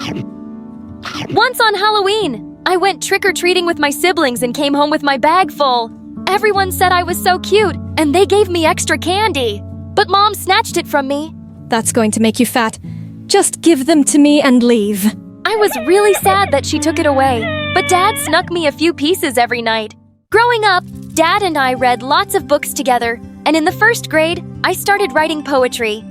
Once on Halloween, I went trick-or-treating with my siblings and came home with my bag full. Everyone said I was so cute, and they gave me extra candy. But Mom snatched it from me. That's going to make you fat. Just give them to me and leave. I was really sad that she took it away, but Dad snuck me a few pieces every night. Growing up, Dad and I read lots of books together, and in the 1st grade, I started writing poetry.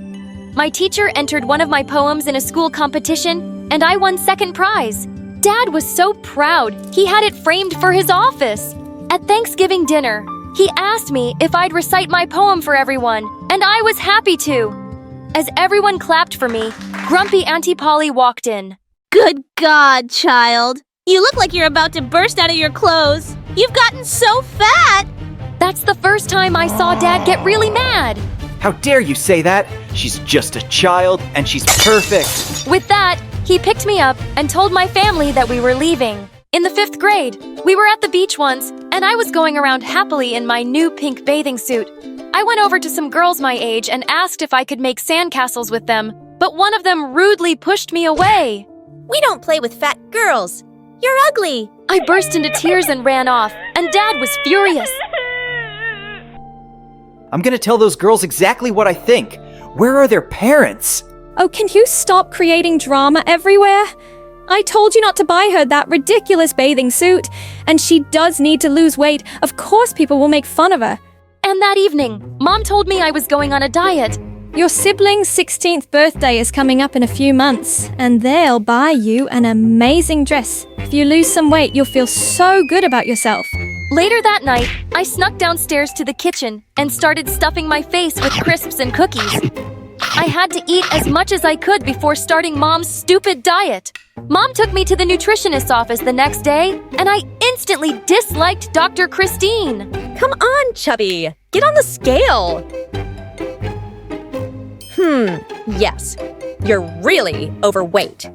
My teacher entered one of my poems in a school competition, and I won 2nd prize. Dad was so proud, he had it framed for his office. At Thanksgiving dinner, he asked me if I'd recite my poem for everyone, and I was happy to. As everyone clapped for me, grumpy Auntie Polly walked in. Good God, child. You look like you're about to burst out of your clothes. You've gotten so fat. That's the first time I saw Dad get really mad. How dare you say that? She's just a child, and she's perfect. With that, he picked me up and told my family that we were leaving. In the 5th grade, we were at the beach once, and I was going around happily in my new pink bathing suit. I went over to some girls my age and asked if I could make sandcastles with them, but one of them rudely pushed me away. We don't play with fat girls. You're ugly. I burst into tears and ran off, and Dad was furious. I'm gonna tell those girls exactly what I think. Where are their parents? Oh, can you stop creating drama everywhere? I told you not to buy her that ridiculous bathing suit, and she does need to lose weight. Of course people will make fun of her. And that evening, Mom told me I was going on a diet. Your sibling's 16th birthday is coming up in a few months, and they'll buy you an amazing dress. If you lose some weight, you'll feel so good about yourself. Later that night, I snuck downstairs to the kitchen and started stuffing my face with crisps and cookies. I had to eat as much as I could before starting Mom's stupid diet. Mom took me to the nutritionist's office the next day, and I instantly disliked Dr. Christine. Come on, Chubby. Get on the scale. Yes. You're really overweight.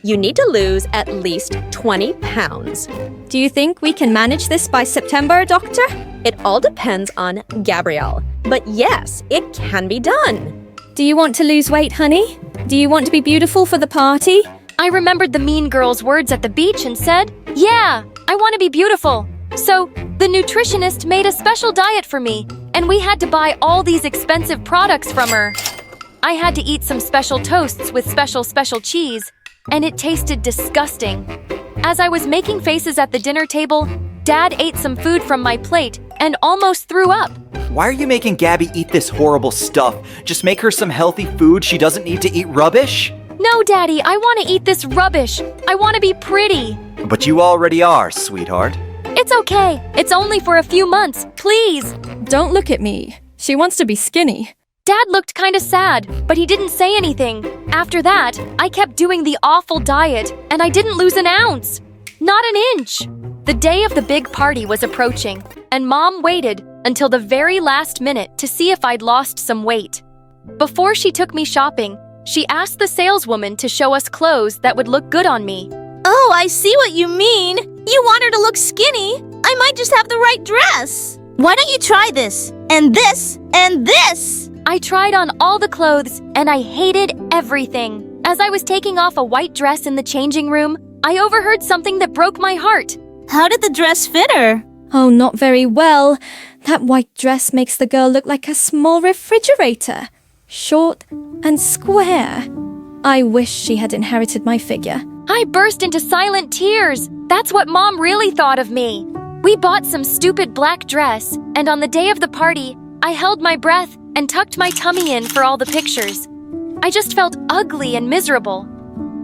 You need to lose at least 20 pounds. Do you think we can manage this by September, Doctor? It all depends on Gabrielle. But yes, it can be done. Do you want to lose weight, honey? Do you want to be beautiful for the party? I remembered the mean girl's words at the beach and said, yeah, I want to be beautiful. So, the nutritionist made a special diet for me, and we had to buy all these expensive products from her. I had to eat some special toasts with special cheese, and it tasted disgusting. As I was making faces at the dinner table, Dad ate some food from my plate and almost threw up. Why are you making Gabby eat this horrible stuff? Just make her some healthy food. She doesn't need to eat rubbish. No, Daddy, I want to eat this rubbish. I want to be pretty. But you already are, sweetheart. It's okay. It's only for a few months. Please. Don't look at me. She wants to be skinny. Dad looked kind of sad, but he didn't say anything. After that, I kept doing the awful diet, and I didn't lose an ounce. Not an inch. The day of the big party was approaching, and Mom waited until the very last minute to see if I'd lost some weight. Before she took me shopping, she asked the saleswoman to show us clothes that would look good on me. Oh, I see what you mean. You want her to look skinny. I might just have the right dress. Why don't you try this, and this, and this? I tried on all the clothes, and I hated everything. As I was taking off a white dress in the changing room, I overheard something that broke my heart. How did the dress fit her? Oh, not very well. That white dress makes the girl look like a small refrigerator. Short and square. I wish she had inherited my figure. I burst into silent tears. That's what Mom really thought of me. We bought some stupid black dress, and on the day of the party, I held my breath and tucked my tummy in for all the pictures. I just felt ugly and miserable.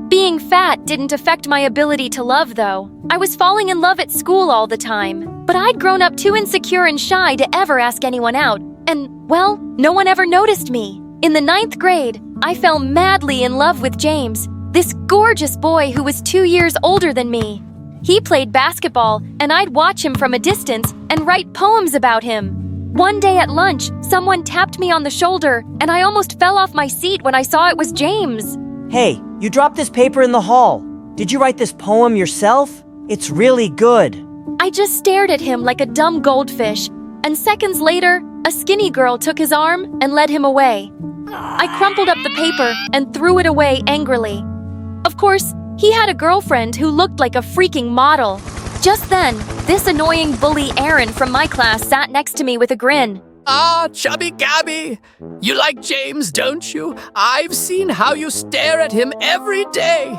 Being fat didn't affect my ability to love, though. I was falling in love at school all the time, but I'd grown up too insecure and shy to ever ask anyone out, and, well, no one ever noticed me. In the 9th grade, I fell madly in love with James, this gorgeous boy who was 2 years older than me. He played basketball, and I'd watch him from a distance and write poems about him. One day at lunch, someone tapped me on the shoulder, and I almost fell off my seat when I saw it was James. Hey, you dropped this paper in the hall. Did you write this poem yourself? It's really good. I just stared at him like a dumb goldfish, and seconds later, a skinny girl took his arm and led him away. I crumpled up the paper and threw it away angrily. Of course, he had a girlfriend who looked like a freaking model. Just then, this annoying bully Aaron from my class sat next to me with a grin. Ah, chubby Gabby. You like James, don't you? I've seen how you stare at him every day.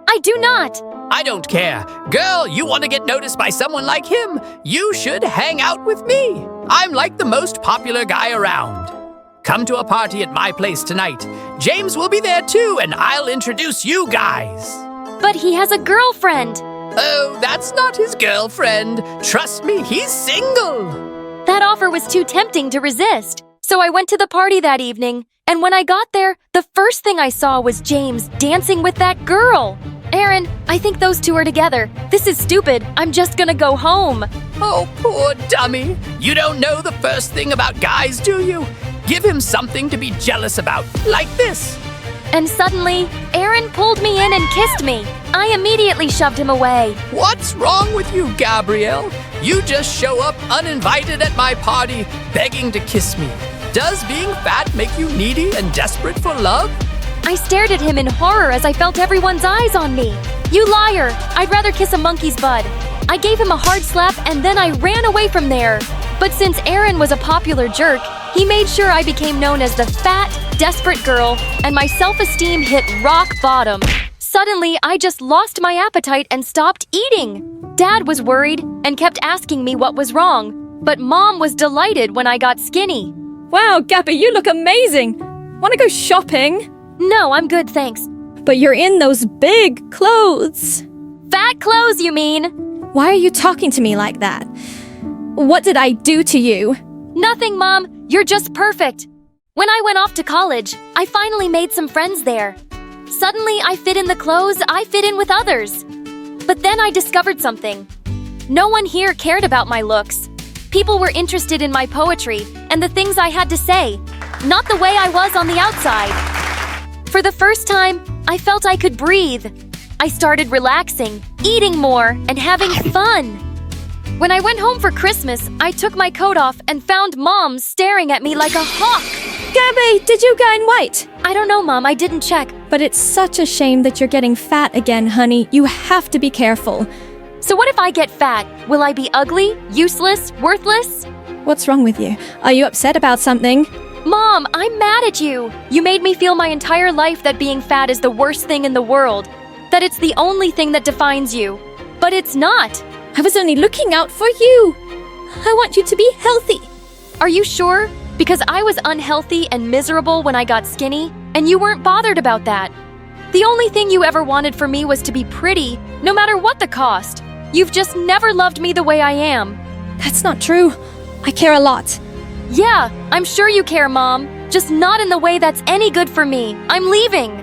I do not. I don't care. Girl, you want to get noticed by someone like him? You should hang out with me. I'm like the most popular guy around. Come to a party at my place tonight. James will be there too, and I'll introduce you guys. But he has a girlfriend. Oh, that's not his girlfriend. Trust me, he's single. That offer was too tempting to resist. So I went to the party that evening, and when I got there, the first thing I saw was James dancing with that girl. Aaron, I think those two are together. This is stupid. I'm just gonna go home. Oh, poor dummy. You don't know the first thing about guys, do you? Give him something to be jealous about, like this. And suddenly, Aaron pulled me in and kissed me. I immediately shoved him away. What's wrong with you, Gabrielle? You just show up uninvited at my party, begging to kiss me. Does being fat make you needy and desperate for love? I stared at him in horror as I felt everyone's eyes on me. You liar! I'd rather kiss a monkey's bud. I gave him a hard slap and then I ran away from there. But since Aaron was a popular jerk, he made sure I became known as the fat, desperate girl, and my self-esteem hit rock bottom. Suddenly, I just lost my appetite and stopped eating. Dad was worried and kept asking me what was wrong, but Mom was delighted when I got skinny. Wow, Gabby, you look amazing. Want to go shopping? No, I'm good, thanks. But you're in those big clothes. Fat clothes, you mean? Why are you talking to me like that? What did I do to you? Nothing, Mom. You're just perfect. When I went off to college, I finally made some friends there. Suddenly, I fit in the clothes, I fit in with others. But then I discovered something. No one here cared about my looks. People were interested in my poetry and the things I had to say, not the way I was on the outside. For the first time, I felt I could breathe. I started relaxing, eating more, and having fun. When I went home for Christmas, I took my coat off and found Mom staring at me like a hawk. Gabby, did you gain weight? I don't know, Mom. I didn't check. But it's such a shame that you're getting fat again, honey. You have to be careful. So what if I get fat? Will I be ugly, useless, worthless? What's wrong with you? Are you upset about something? Mom, I'm mad at you. You made me feel my entire life that being fat is the worst thing in the world. That it's the only thing that defines you. But it's not. I was only looking out for you. I want you to be healthy. Are you sure? Because I was unhealthy and miserable when I got skinny, and you weren't bothered about that. The only thing you ever wanted for me was to be pretty, no matter what the cost. You've just never loved me the way I am. That's not true. I care a lot. Yeah, I'm sure you care, Mom. Just not in the way that's any good for me. I'm leaving.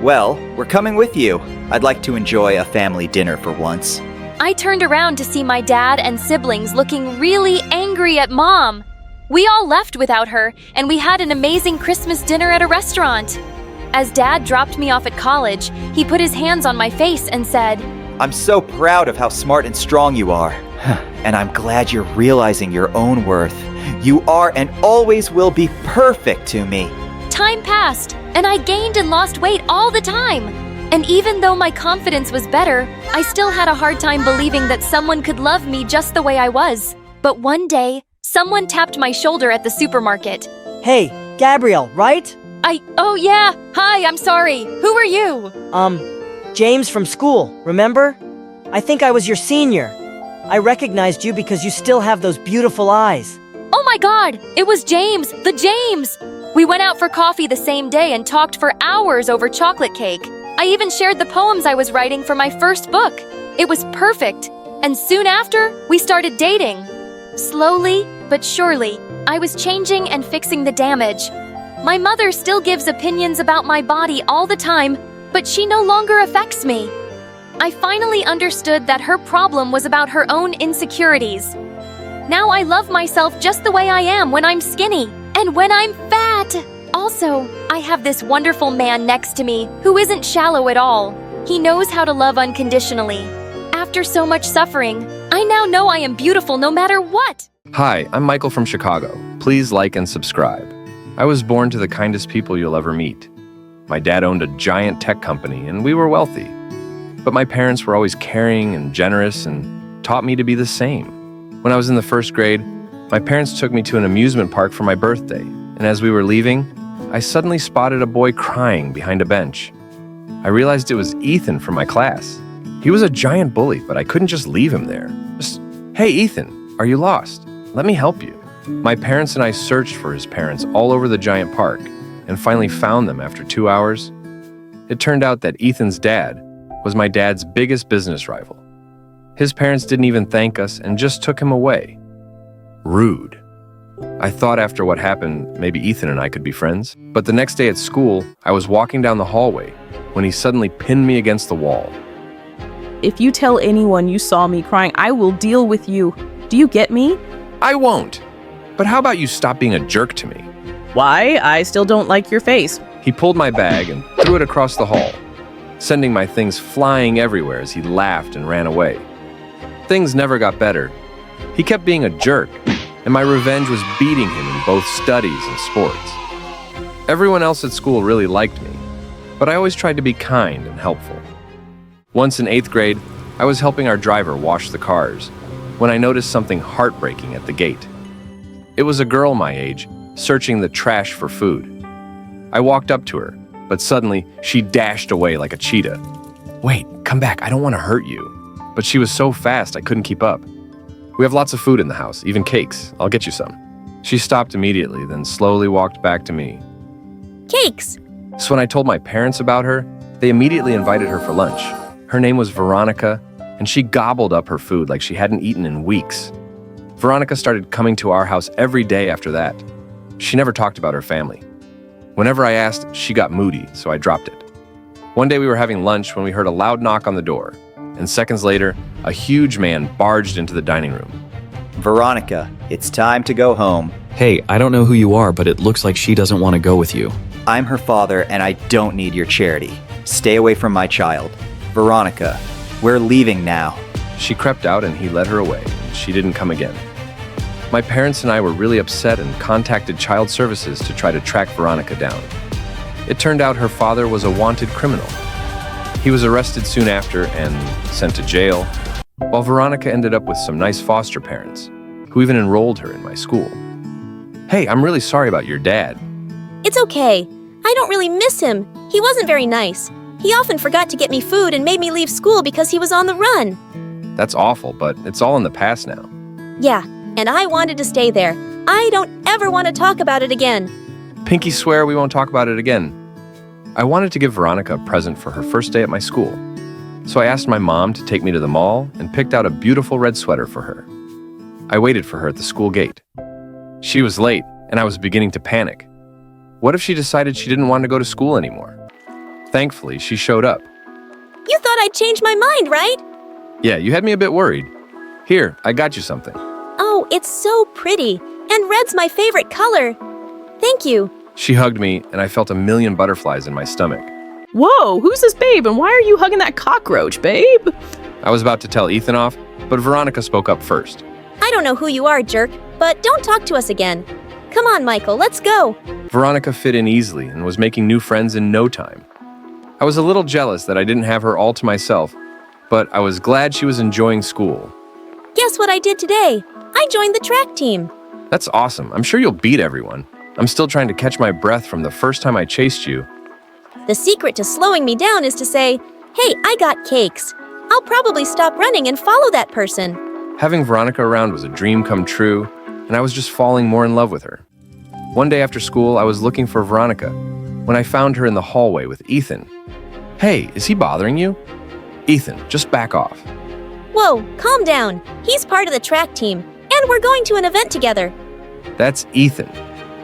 Well, we're coming with you. I'd like to enjoy a family dinner for once. I turned around to see my dad and siblings looking really angry at Mom. We all left without her, and we had an amazing Christmas dinner at a restaurant. As Dad dropped me off at college, he put his hands on my face and said, I'm so proud of how smart and strong you are. And I'm glad you're realizing your own worth. You are and always will be perfect to me. Time passed, and I gained and lost weight all the time. And even though my confidence was better, I still had a hard time believing that someone could love me just the way I was. But one day, someone tapped my shoulder at the supermarket. Hey, Gabrielle, right? Oh yeah, hi, I'm sorry. Who are you? James from school, remember? I think I was your senior. I recognized you because you still have those beautiful eyes. Oh my God, it was James, the James! We went out for coffee the same day and talked for hours over chocolate cake. I even shared the poems I was writing for my first book. It was perfect. And soon after, we started dating. Slowly, but surely, I was changing and fixing the damage. My mother still gives opinions about my body all the time, but she no longer affects me. I finally understood that her problem was about her own insecurities. Now I love myself just the way I am when I'm skinny and when I'm fat. Also, I have this wonderful man next to me who isn't shallow at all. He knows how to love unconditionally. After so much suffering, I now know I am beautiful no matter what. Hi, I'm Michael from Chicago. Please like and subscribe. I was born to the kindest people you'll ever meet. My dad owned a giant tech company and we were wealthy. But my parents were always caring and generous and taught me to be the same. When I was in the first grade, my parents took me to an amusement park for my birthday, and as we were leaving, I suddenly spotted a boy crying behind a bench. I realized it was Ethan from my class. He was a giant bully, but I couldn't just leave him there. Just, hey Ethan, are you lost? Let me help you. My parents and I searched for his parents all over the giant park, and finally found them after 2 hours. It turned out that Ethan's dad was my dad's biggest business rival. His parents didn't even thank us and just took him away. Rude. I thought after what happened, maybe Ethan and I could be friends. But the next day at school, I was walking down the hallway when he suddenly pinned me against the wall. If you tell anyone you saw me crying, I will deal with you. Do you get me? I won't. But how about you stop being a jerk to me? Why? I still don't like your face. He pulled my bag and threw it across the hall, sending my things flying everywhere as he laughed and ran away. Things never got better. He kept being a jerk, and my revenge was beating him in both studies and sports. Everyone else at school really liked me, but I always tried to be kind and helpful. Once in 8th grade, I was helping our driver wash the cars when I noticed something heartbreaking at the gate. It was a girl my age, searching the trash for food. I walked up to her, but suddenly she dashed away like a cheetah. Wait, come back, I don't want to hurt you. But she was so fast I couldn't keep up. We have lots of food in the house, even cakes. I'll get you some. She stopped immediately, then slowly walked back to me. Cakes! So when I told my parents about her, they immediately invited her for lunch. Her name was Veronica, and she gobbled up her food like she hadn't eaten in weeks. Veronica started coming to our house every day after that. She never talked about her family. Whenever I asked, she got moody, so I dropped it. One day we were having lunch when we heard a loud knock on the door, and seconds later, a huge man barged into the dining room. Veronica, it's time to go home. Hey, I don't know who you are, but it looks like she doesn't want to go with you. I'm her father, and I don't need your charity. Stay away from my child. Veronica, we're leaving now. She crept out and he led her away. She didn't come again. My parents and I were really upset and contacted child services to try to track Veronica down. It turned out her father was a wanted criminal. He was arrested soon after and sent to jail, while Veronica ended up with some nice foster parents, who even enrolled her in my school. Hey, I'm really sorry about your dad. It's okay. I don't really miss him. He wasn't very nice. He often forgot to get me food and made me leave school because he was on the run. That's awful, but it's all in the past now. Yeah, and I wanted to stay there. I don't ever want to talk about it again. Pinky swear we won't talk about it again. I wanted to give Veronica a present for her first day at my school. So I asked my mom to take me to the mall and picked out a beautiful red sweater for her. I waited for her at the school gate. She was late, and I was beginning to panic. What if she decided she didn't want to go to school anymore? Thankfully, she showed up. You thought I'd change my mind, right? Yeah, you had me a bit worried. Here, I got you something. Oh, it's so pretty. And red's my favorite color. Thank you. She hugged me, and I felt a million butterflies in my stomach. Whoa, who's this babe, and why are you hugging that cockroach, babe? I was about to tell Ethan off, but Veronica spoke up first. I don't know who you are, jerk, but don't talk to us again. Come on, Michael, let's go. Veronica fit in easily and was making new friends in no time. I was a little jealous that I didn't have her all to myself, but I was glad she was enjoying school. Guess what I did today? I joined the track team. That's awesome. I'm sure you'll beat everyone. I'm still trying to catch my breath from the first time I chased you. The secret to slowing me down is to say, hey, I got cakes. I'll probably stop running and follow that person. Having Veronica around was a dream come true, and I was just falling more in love with her. One day after school, I was looking for Veronica when I found her in the hallway with Ethan. Hey, is he bothering you? Ethan, just back off. Whoa, calm down. He's part of the track team, and we're going to an event together. That's Ethan.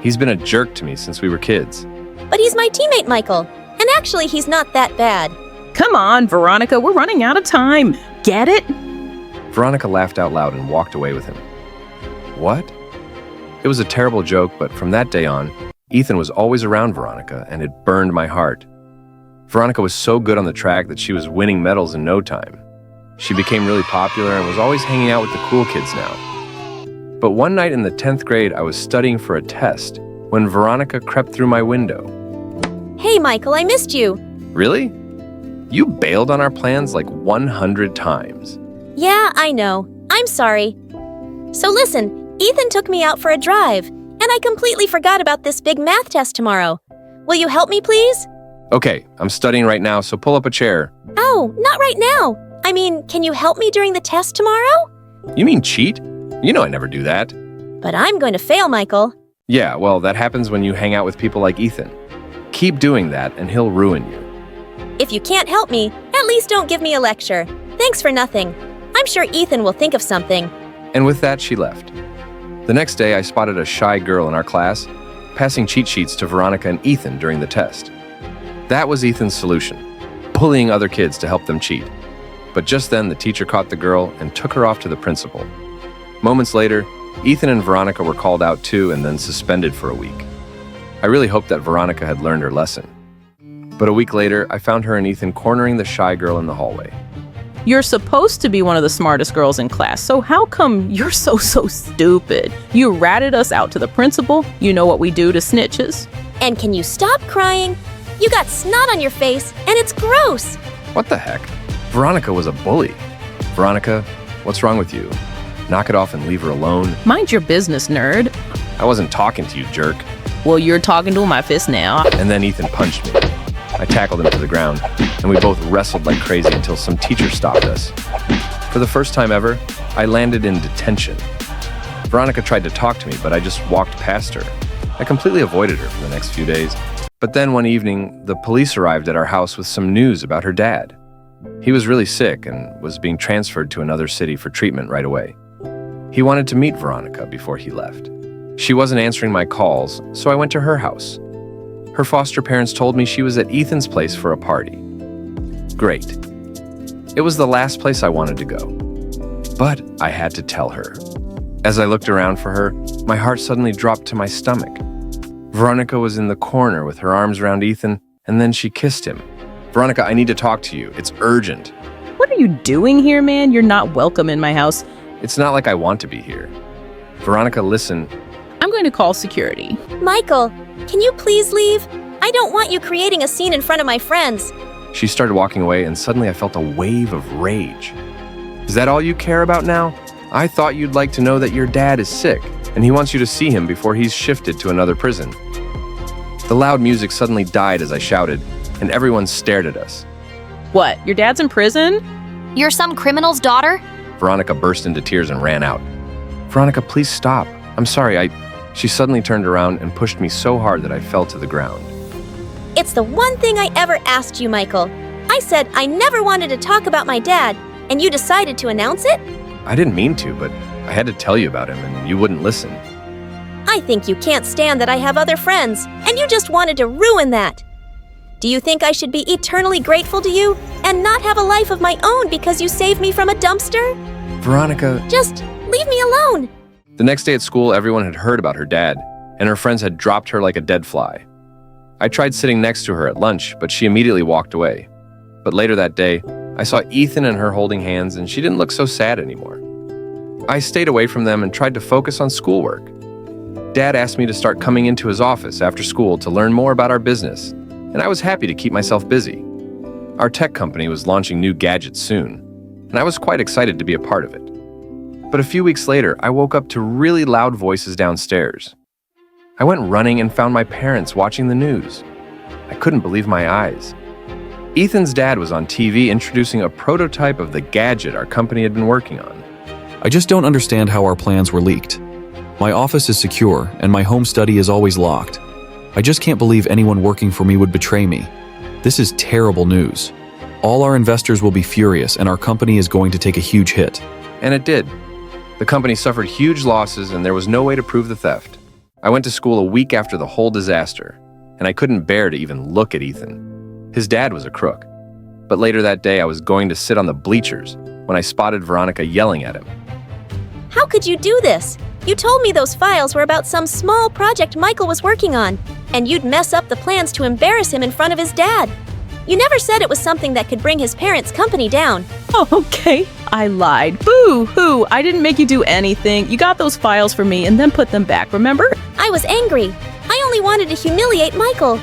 He's been a jerk to me since we were kids. But he's my teammate, Michael. And actually, he's not that bad. Come on, Veronica, we're running out of time. Get it? Veronica laughed out loud and walked away with him. What? It was a terrible joke, but from that day on, Ethan was always around Veronica, and it burned my heart. Veronica was so good on the track that she was winning medals in no time. She became really popular and was always hanging out with the cool kids now. But one night in the 10th grade, I was studying for a test when Veronica crept through my window. Hey, Michael, I missed you. Really? You bailed on our plans like 100 times. Yeah, I know. I'm sorry. So listen, Ethan took me out for a drive, and I completely forgot about this big math test tomorrow. Will you help me, please? Okay, I'm studying right now, so pull up a chair. Oh, not right now. I mean, can you help me during the test tomorrow? You mean cheat? You know I never do that. But I'm going to fail, Michael. Yeah, well, that happens when you hang out with people like Ethan. Keep doing that, and he'll ruin you. If you can't help me, at least don't give me a lecture. Thanks for nothing. I'm sure Ethan will think of something. And with that, she left. The next day, I spotted a shy girl in our class, passing cheat sheets to Veronica and Ethan during the test. That was Ethan's solution, bullying other kids to help them cheat. But just then, the teacher caught the girl and took her off to the principal. Moments later, Ethan and Veronica were called out too and then suspended for a week. I really hoped that Veronica had learned her lesson. But a week later, I found her and Ethan cornering the shy girl in the hallway. You're supposed to be one of the smartest girls in class, so how come you're so stupid? You ratted us out to the principal. You know what we do to snitches. And can you stop crying? You got snot on your face, and it's gross. What the heck? Veronica was a bully. Veronica, what's wrong with you? Knock it off and leave her alone. Mind your business, nerd. I wasn't talking to you, jerk. Well, you're talking to my fist now. And then Ethan punched me. I tackled him to the ground, and we both wrestled like crazy until some teacher stopped us. For the first time ever, I landed in detention. Veronica tried to talk to me, but I just walked past her. I completely avoided her for the next few days. But then one evening, the police arrived at our house with some news about her dad. He was really sick and was being transferred to another city for treatment right away. He wanted to meet Veronica before he left. She wasn't answering my calls, so I went to her house. Her foster parents told me she was at Ethan's place for a party. Great. It was the last place I wanted to go. But I had to tell her. As I looked around for her, my heart suddenly dropped to my stomach. Veronica was in the corner with her arms around Ethan, and then she kissed him. Veronica, I need to talk to you. It's urgent. What are you doing here, man? You're not welcome in my house. It's not like I want to be here. Veronica, listen. I'm going to call security. Michael, can you please leave? I don't want you creating a scene in front of my friends. She started walking away, and suddenly I felt a wave of rage. Is that all you care about now? I thought you'd like to know that your dad is sick, and he wants you to see him before he's shifted to another prison. The loud music suddenly died as I shouted, and everyone stared at us. What, your dad's in prison? You're some criminal's daughter? Veronica burst into tears and ran out. Veronica, please stop. I'm sorry, She suddenly turned around and pushed me so hard that I fell to the ground. It's the one thing I ever asked you, Michael. I said I never wanted to talk about my dad, and you decided to announce it? I didn't mean to, but I had to tell you about him, and you wouldn't listen. I think you can't stand that I have other friends, and you just wanted to ruin that. Do you think I should be eternally grateful to you and not have a life of my own because you saved me from a dumpster? Veronica... Just leave me alone. The next day at school, everyone had heard about her dad, and her friends had dropped her like a dead fly. I tried sitting next to her at lunch, but she immediately walked away. But later that day, I saw Ethan and her holding hands, and she didn't look so sad anymore. I stayed away from them and tried to focus on schoolwork. Dad asked me to start coming into his office after school to learn more about our business, and I was happy to keep myself busy. Our tech company was launching new gadgets soon, and I was quite excited to be a part of it. But a few weeks later, I woke up to really loud voices downstairs. I went running and found my parents watching the news. I couldn't believe my eyes. Ethan's dad was on TV introducing a prototype of the gadget our company had been working on. I just don't understand how our plans were leaked. My office is secure, and my home study is always locked. I just can't believe anyone working for me would betray me. This is terrible news. All our investors will be furious, and our company is going to take a huge hit. And it did. The company suffered huge losses, and there was no way to prove the theft. I went to school a week after the whole disaster, and I couldn't bear to even look at Ethan. His dad was a crook. But later that day, I was going to sit on the bleachers when I spotted Veronica yelling at him. How could you do this? You told me those files were about some small project Michael was working on, and you'd mess up the plans to embarrass him in front of his dad. You never said it was something that could bring his parents' company down. Oh, okay. I lied. Boo-hoo. I didn't make you do anything. You got those files for me and then put them back, remember? I was angry. I only wanted to humiliate Michael.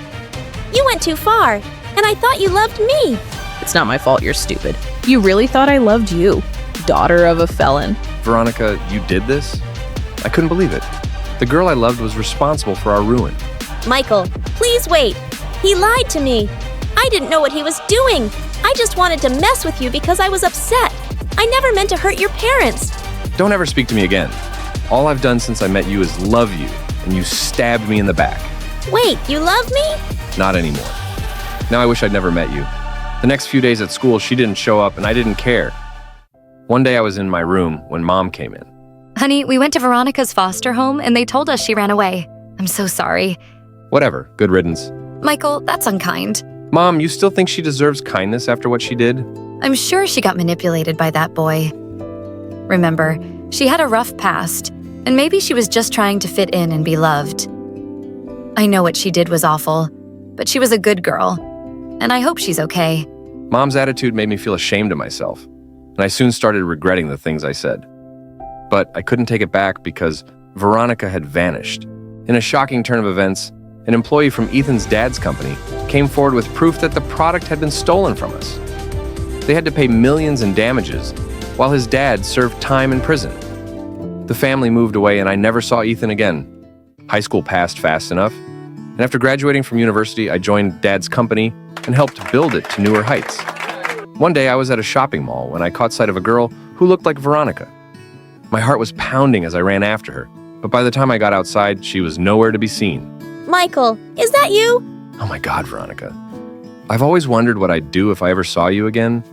You went too far, and I thought you loved me. It's not my fault you're stupid. You really thought I loved you, daughter of a felon. Veronica, you did this? I couldn't believe it. The girl I loved was responsible for our ruin. Michael, please wait. He lied to me. I didn't know what he was doing. I just wanted to mess with you because I was upset. I never meant to hurt your parents. Don't ever speak to me again. All I've done since I met you is love you, and you stabbed me in the back. Wait, you love me? Not anymore. Now I wish I'd never met you. The next few days at school, she didn't show up, and I didn't care. One day I was in my room when Mom came in. Honey, we went to Veronica's foster home and they told us she ran away. I'm so sorry. Whatever, good riddance. Michael, that's unkind. Mom, you still think she deserves kindness after what she did? I'm sure she got manipulated by that boy. Remember, she had a rough past, and maybe she was just trying to fit in and be loved. I know what she did was awful, but she was a good girl, and I hope she's okay. Mom's attitude made me feel ashamed of myself, and I soon started regretting the things I said. But I couldn't take it back because Veronica had vanished. In a shocking turn of events, an employee from Ethan's dad's company came forward with proof that the product had been stolen from us. They had to pay millions in damages, while his dad served time in prison. The family moved away and I never saw Ethan again. High school passed fast enough, and after graduating from university, I joined Dad's company and helped build it to newer heights. One day I was at a shopping mall when I caught sight of a girl who looked like Veronica. My heart was pounding as I ran after her, but by the time I got outside, she was nowhere to be seen. Michael, is that you? Oh my God, Veronica. I've always wondered what I'd do if I ever saw you again.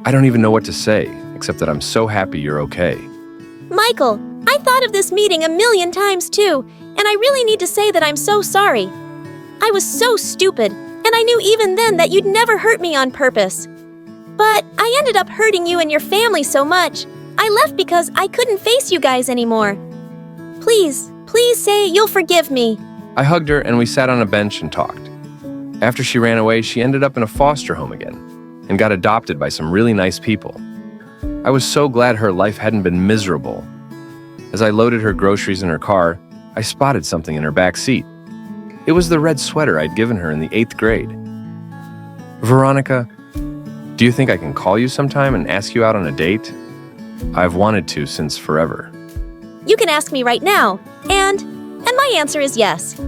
I don't even know what to say, except that I'm so happy you're okay. Michael, I thought of this meeting a million times too, and I really need to say that I'm so sorry. I was so stupid, and I knew even then that you'd never hurt me on purpose. But I ended up hurting you and your family so much. I left because I couldn't face you guys anymore. Please say you'll forgive me. I hugged her and we sat on a bench and talked. After she ran away, she ended up in a foster home again and got adopted by some really nice people. I was so glad her life hadn't been miserable. As I loaded her groceries in her car, I spotted something in her back seat. It was the red sweater I'd given her in the 8th grade. Veronica, do you think I can call you sometime and ask you out on a date? I've wanted to since forever. You can ask me right now, and my answer is yes.